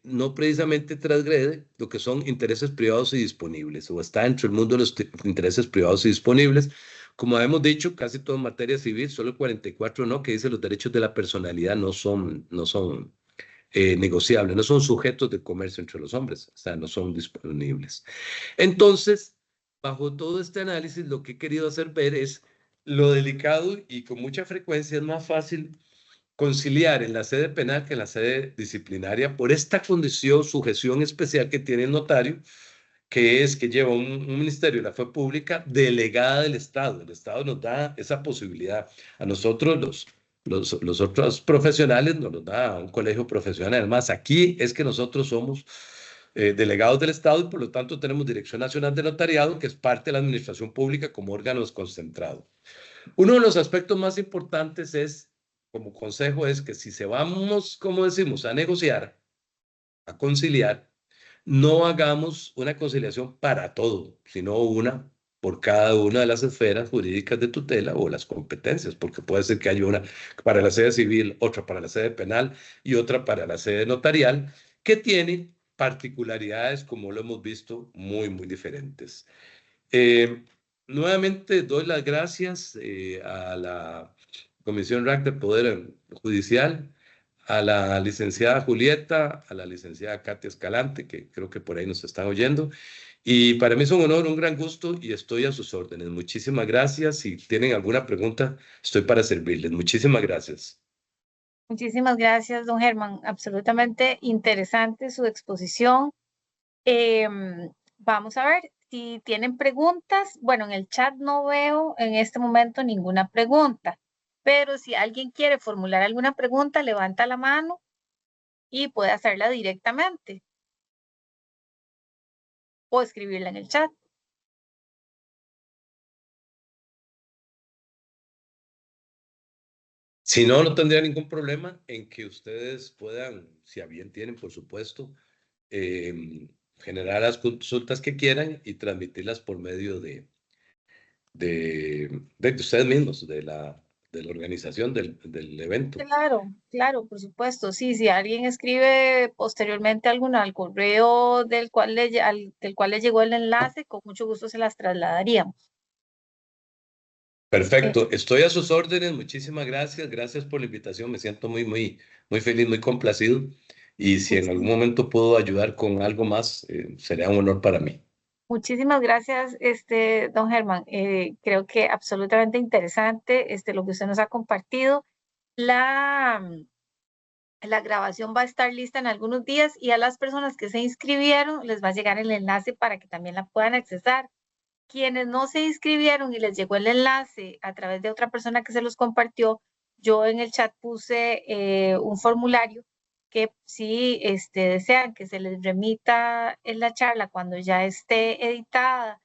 [SPEAKER 2] no precisamente transgrede lo que son intereses privados y disponibles, o está dentro del mundo de los intereses privados y disponibles. Como hemos dicho, casi todo en materia civil, solo el 44 no, que dice los derechos de la personalidad no son negociables, no son sujetos de comercio entre los hombres, o sea, no son disponibles. Entonces, bajo todo este análisis, lo que he querido hacer ver es lo delicado y con mucha frecuencia es más fácil conciliar en la sede penal que en la sede disciplinaria por esta condición, sujeción especial que tiene el notario, que es que lleva un ministerio de la fe pública delegada del Estado. El Estado nos da esa posibilidad. A nosotros, los otros profesionales, nos da un colegio profesional. Además, aquí es que nosotros somos delegados del Estado y por lo tanto tenemos Dirección Nacional de Notariado, que es parte de la administración pública como órgano desconcentrado. Uno de los aspectos más importantes es, como consejo, es que si se vamos, como decimos, a negociar, a conciliar, no hagamos una conciliación para todo, sino una por cada una de las esferas jurídicas de tutela o las competencias, porque puede ser que haya una para la sede civil, otra para la sede penal y otra para la sede notarial, que tiene particularidades, como lo hemos visto, muy, muy diferentes. Nuevamente doy las gracias a la Comisión RAC de Poder Judicial, a la licenciada Julieta, a la licenciada Katia Escalante, que creo que por ahí nos están oyendo. Y para mí es un honor, un gran gusto y estoy a sus órdenes. Muchísimas gracias. Si tienen alguna pregunta, estoy para servirles. Muchísimas gracias.
[SPEAKER 1] Muchísimas gracias, don Germán. Absolutamente interesante su exposición. Vamos a ver si tienen preguntas. Bueno, en el chat no veo en este momento ninguna pregunta, pero si alguien quiere formular alguna pregunta, levanta la mano y puede hacerla directamente o escribirla en el chat.
[SPEAKER 2] Si no, no tendría ningún problema en que ustedes puedan, si a bien tienen, por supuesto, generar las consultas que quieran y transmitirlas por medio de ustedes mismos, de la organización del evento.
[SPEAKER 1] Claro, claro, por supuesto. Sí, si alguien escribe posteriormente alguna al correo del cual le llegó el enlace, con mucho gusto se las trasladaríamos.
[SPEAKER 2] Perfecto, estoy a sus órdenes. Muchísimas gracias. Gracias por la invitación. Me siento muy, muy, muy feliz, muy complacido. Y si en algún momento puedo ayudar con algo más, sería un honor para mí.
[SPEAKER 1] Muchísimas gracias, don Germán. Creo que absolutamente interesante lo que usted nos ha compartido. La grabación va a estar lista en algunos días y a las personas que se inscribieron les va a llegar el enlace para que también la puedan accesar. Quienes no se inscribieron y les llegó el enlace a través de otra persona que se los compartió, yo en el chat puse un formulario que si desean que se les remita en la charla cuando ya esté editada,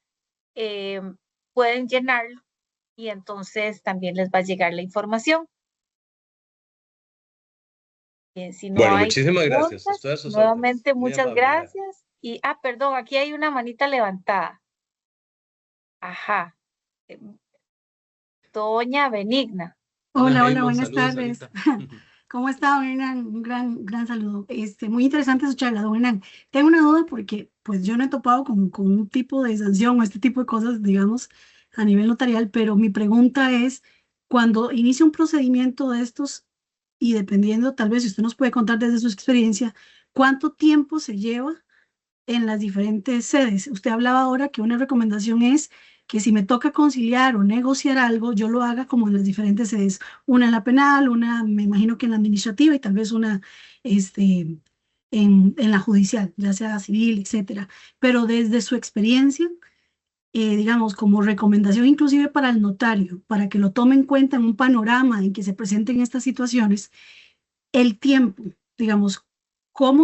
[SPEAKER 1] pueden llenarlo y entonces también les va a llegar la información. Si no
[SPEAKER 2] bueno,
[SPEAKER 1] hay
[SPEAKER 2] muchísimas
[SPEAKER 1] preguntas,
[SPEAKER 2] gracias. Estoy a sus
[SPEAKER 1] nuevamente
[SPEAKER 2] órdenes. Muy
[SPEAKER 1] muchas
[SPEAKER 2] amable,
[SPEAKER 1] gracias. Y, perdón, aquí hay una manita levantada. Ajá. Doña Benigna.
[SPEAKER 3] Hola, hola,
[SPEAKER 2] Heyman,
[SPEAKER 3] buenas
[SPEAKER 2] saludos,
[SPEAKER 3] tardes.
[SPEAKER 2] Anita.
[SPEAKER 3] ¿Cómo está, don Hernán? Un gran saludo. Muy interesante su charla, don Hernán. Tengo una duda porque pues yo no he topado con un tipo de sanción o este tipo de cosas, digamos, a nivel notarial, pero mi pregunta es, cuando inicia un procedimiento de estos y dependiendo, tal vez si usted nos puede contar desde su experiencia, ¿cuánto tiempo se lleva en las diferentes sedes. Usted hablaba ahora que una recomendación es que si me toca conciliar o negociar algo, yo lo haga como en las diferentes sedes. Una en la penal, una me imagino que en la administrativa y tal vez una en la judicial, ya sea civil, etcétera. Pero desde su experiencia, digamos, como recomendación inclusive para el notario, para que lo tome en cuenta en un panorama en que se presenten estas situaciones, el tiempo, digamos, cuál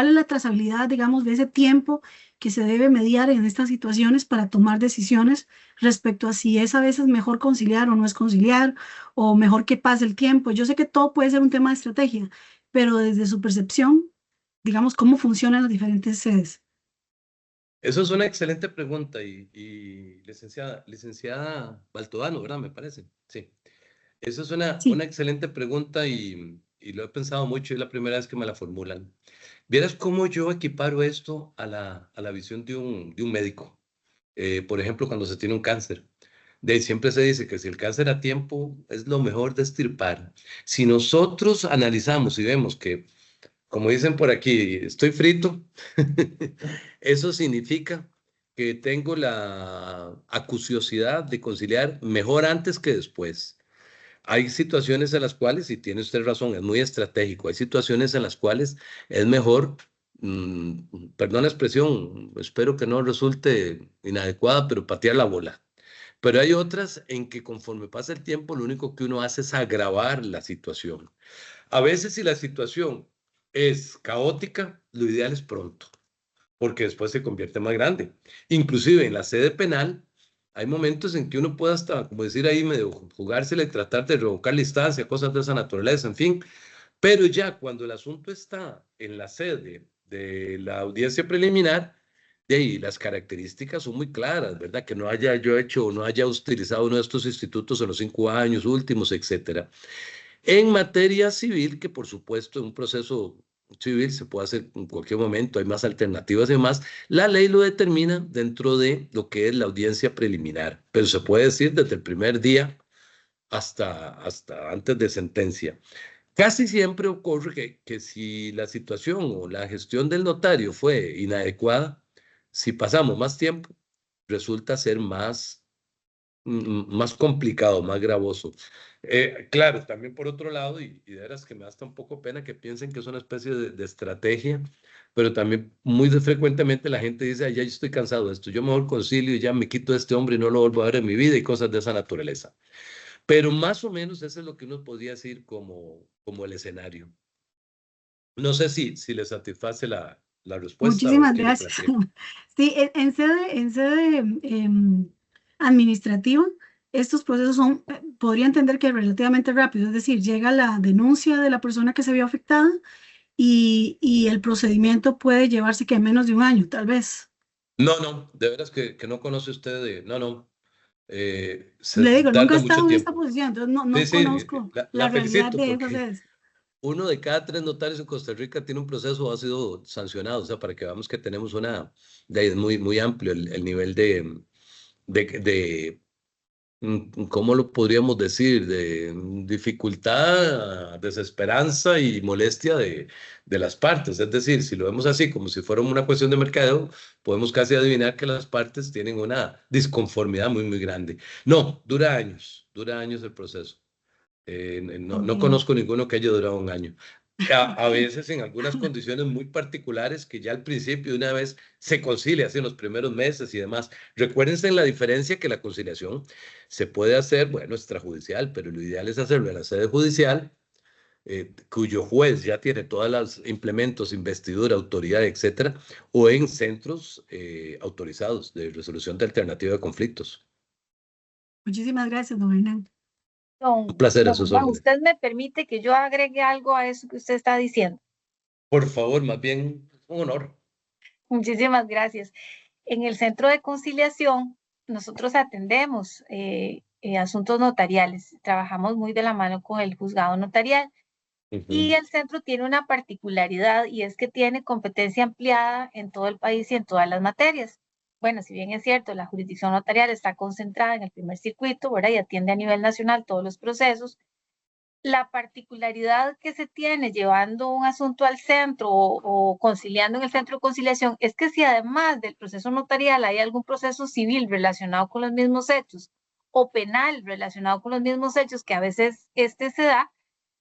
[SPEAKER 3] es la trazabilidad, digamos, de ese tiempo que se debe mediar en estas situaciones para tomar decisiones respecto a si es a veces mejor conciliar o no es conciliar, o mejor que pase el tiempo. Yo sé que todo puede ser un tema de estrategia, pero desde su percepción, digamos, ¿cómo funcionan las diferentes sedes?
[SPEAKER 2] Eso es una excelente pregunta y licenciada Baltodano, ¿verdad? Me parece. Sí. Eso es una
[SPEAKER 3] Sí.
[SPEAKER 2] excelente pregunta y lo he pensado mucho y es la primera vez que me la formulan. Vieras cómo yo equiparo esto a la visión de un médico. Por ejemplo, cuando se tiene un cáncer. De ahí siempre se dice que si el cáncer a tiempo es lo mejor de extirpar. Si nosotros analizamos y vemos que, como dicen por aquí, estoy frito, eso significa que tengo la acuciosidad de conciliar mejor antes que después. Hay situaciones en las cuales, y tiene usted razón, es muy estratégico. Hay situaciones en las cuales es mejor, perdón la expresión, espero que no resulte inadecuada, pero patear la bola. Pero hay otras en que conforme pasa el tiempo, lo único que uno hace es agravar la situación. A veces si la situación es caótica, lo ideal es pronto, porque después se convierte más grande. Inclusive en la sede penal, hay momentos en que uno puede hasta, como decir ahí, medio jugársela y tratar de revocar la instancia, cosas de esa naturaleza, en fin. Pero ya cuando el asunto está en la sede de la audiencia preliminar, de ahí las características son muy claras, ¿verdad? Que no haya yo hecho o no haya utilizado uno de estos institutos en los 5 años últimos, etcétera. En materia civil, que por supuesto en un proceso civil se puede hacer en cualquier momento, hay más alternativas y demás, la ley lo determina dentro de lo que es la audiencia preliminar, pero se puede decir desde el primer día hasta antes de sentencia. Casi siempre ocurre que si la situación o la gestión del notario fue inadecuada, si pasamos más tiempo, resulta ser más complicado, más gravoso. Claro, también por otro lado, y de veras que me da hasta un poco pena que piensen que es una especie de estrategia, pero también frecuentemente la gente dice, "Ay, ya yo estoy cansado de esto, yo mejor concilio y ya me quito de este hombre y no lo vuelvo a ver en mi vida y cosas de esa naturaleza". Pero más o menos eso es lo que uno podría decir como el escenario. No sé si le satisface la respuesta o
[SPEAKER 3] Muchísimas
[SPEAKER 2] quiere que
[SPEAKER 3] gracias.
[SPEAKER 2] la amplíe.
[SPEAKER 3] Sí, en sede administrativa, estos procesos son, podría entender que relativamente rápido, es decir, llega la denuncia de la persona que se vio afectada y el procedimiento puede llevarse que menos de un año, tal vez.
[SPEAKER 2] No, no, de veras que no conoce usted no, no, se
[SPEAKER 3] Le digo, nunca he
[SPEAKER 2] tarda mucho
[SPEAKER 3] estado en esta
[SPEAKER 2] tiempo.
[SPEAKER 3] posición, entonces no,
[SPEAKER 2] Sí,
[SPEAKER 3] no
[SPEAKER 2] sí,
[SPEAKER 3] conozco la
[SPEAKER 2] la
[SPEAKER 3] realidad
[SPEAKER 2] felicito
[SPEAKER 3] de esas
[SPEAKER 2] porque
[SPEAKER 3] sedes.
[SPEAKER 2] uno de cada 3 notarios en Costa Rica tiene un proceso o ha sido sancionado, o sea, para que veamos que tenemos muy, muy amplio el nivel de ¿cómo lo podríamos decir? De dificultad, desesperanza y molestia de las partes. Es decir, si lo vemos así, como si fuera una cuestión de mercadeo, podemos casi adivinar que las partes tienen una disconformidad muy, muy grande. No, dura años el proceso. No
[SPEAKER 3] Ok.
[SPEAKER 2] conozco ninguno que haya durado un año. A veces en algunas condiciones muy particulares que ya al principio de una vez se concilia, así en los primeros meses y demás. Recuérdense en la diferencia que la conciliación se puede hacer, bueno, extrajudicial, pero lo ideal es hacerlo en la sede judicial, cuyo juez ya tiene todos los implementos, investidura, autoridad, etcétera, o en centros autorizados de resolución de alternativa de conflictos.
[SPEAKER 3] Muchísimas gracias, don Hernán.
[SPEAKER 2] Un placer a
[SPEAKER 1] Don
[SPEAKER 2] sus
[SPEAKER 1] Juan,
[SPEAKER 2] órdenes.
[SPEAKER 1] ¿usted me permite que yo agregue algo a eso que usted está diciendo?
[SPEAKER 2] Por favor, más bien, un honor.
[SPEAKER 1] Muchísimas gracias. En el centro de conciliación, nosotros atendemos asuntos notariales. Trabajamos muy de la mano con el juzgado notarial. Y
[SPEAKER 2] Ujú.
[SPEAKER 1] el centro tiene una particularidad y es que tiene competencia ampliada en todo el país y en todas las materias. Bueno, si bien es cierto, la jurisdicción notarial está concentrada en el primer circuito, ¿verdad? Y atiende a nivel nacional todos los procesos. la particularidad que se tiene llevando un asunto al centro o conciliando en el centro de conciliación es que si además del proceso notarial hay algún proceso civil relacionado con los mismos hechos o penal relacionado con los mismos hechos, que a veces se da,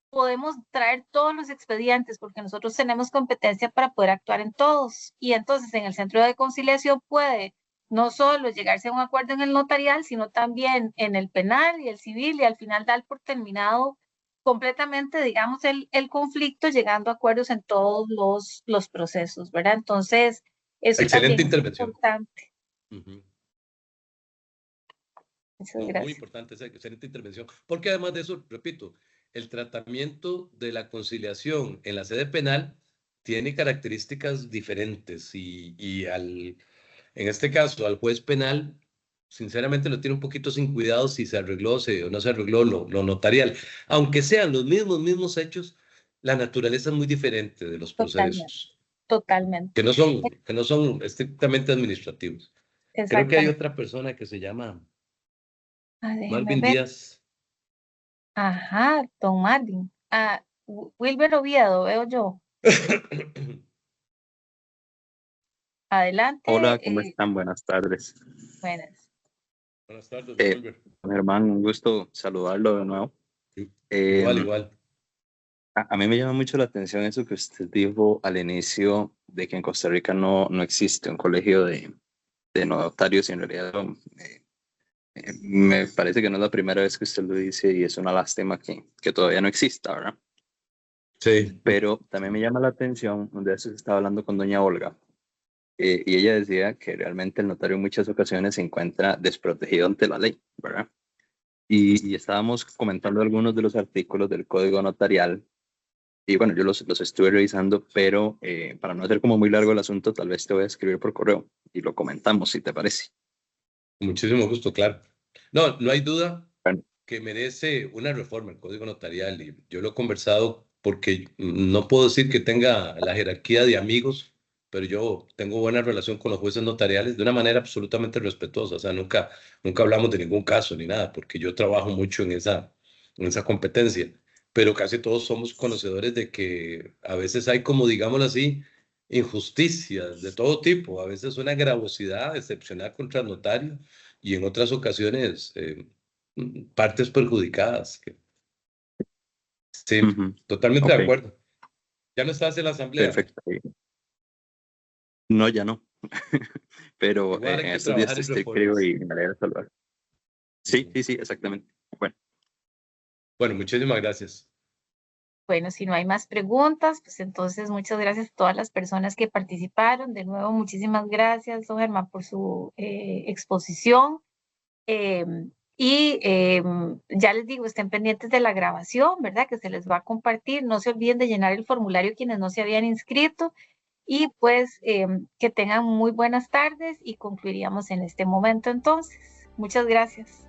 [SPEAKER 1] podemos traer todos los expedientes porque nosotros tenemos competencia para poder actuar en todos. Y entonces en el centro de conciliación puede no solo llegarse a un acuerdo en el notarial, sino también en el penal y el civil, y al final dar por terminado completamente, digamos, el conflicto, llegando a acuerdos en todos los procesos, ¿verdad? Entonces, eso
[SPEAKER 2] Excelente
[SPEAKER 1] también es
[SPEAKER 2] intervención.
[SPEAKER 1] importante.
[SPEAKER 2] Muchas gracias. Muy importante esa excelente intervención, porque además de eso, repito, el tratamiento de la conciliación en la sede penal tiene características diferentes y en este caso, al juez penal, sinceramente lo tiene un poquito sin cuidado si se arregló o no se arregló lo notarial. Aunque sean los mismos hechos, la naturaleza es muy diferente de los procesos.
[SPEAKER 1] Totalmente.
[SPEAKER 2] Que no son estrictamente administrativos. Creo que hay otra persona que se llama Marvin Díaz.
[SPEAKER 1] Ajá, don Marvin. Wilber Oviedo, veo yo. Adelante.
[SPEAKER 4] Hola, ¿cómo están? Buenas tardes.
[SPEAKER 1] Buenas.
[SPEAKER 2] Buenas tardes, Wilber.
[SPEAKER 4] Hermano, un gusto saludarlo de nuevo.
[SPEAKER 2] Igual.
[SPEAKER 4] A mí me llama mucho la atención eso que usted dijo al inicio de que en Costa Rica no existe un colegio de notarios y en realidad me parece que no es la primera vez que usted lo dice y es una lástima que todavía no exista, ¿verdad?
[SPEAKER 2] Sí.
[SPEAKER 4] Pero también me llama la atención, un día se estaba hablando con doña Olga y ella decía que realmente el notario en muchas ocasiones se encuentra desprotegido ante la ley, ¿verdad? Y estábamos comentando algunos de los artículos del Código Notarial y bueno, yo los estuve revisando, pero para no hacer como muy largo el asunto, tal vez te voy a escribir por correo y lo comentamos, si te parece.
[SPEAKER 2] Muchísimo gusto, claro. No hay duda
[SPEAKER 4] Bueno,
[SPEAKER 2] que merece una reforma el Código Notarial y yo lo he conversado porque no puedo decir que tenga la jerarquía de amigos, pero yo tengo buena relación con los jueces notariales de una manera absolutamente respetuosa. O sea, nunca hablamos de ningún caso ni nada, porque yo trabajo mucho en esa competencia, pero casi todos somos conocedores de que a veces hay, como digámoslo así, injusticias de todo tipo, a veces una gravosidad excepcional contra el notario y en otras ocasiones partes perjudicadas. Sí, totalmente de acuerdo. ¿Ya no estás en la asamblea?
[SPEAKER 4] Perfecto. No, ya no. Pero en estos días te escribo y me alegra saludar. Sí, exactamente.
[SPEAKER 2] Bueno, muchísimas gracias.
[SPEAKER 1] Bueno, si no hay más preguntas, pues entonces muchas gracias a todas las personas que participaron. De nuevo, muchísimas gracias, don Germán, por su exposición. Ya les digo, estén pendientes de la grabación, ¿verdad? Que se les va a compartir. No se olviden de llenar el formulario quienes no se habían inscrito. Y pues que tengan muy buenas tardes y concluiríamos en este momento entonces. Muchas gracias.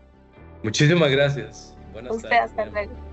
[SPEAKER 2] Muchísimas gracias. Buenas tardes.
[SPEAKER 1] Hasta luego.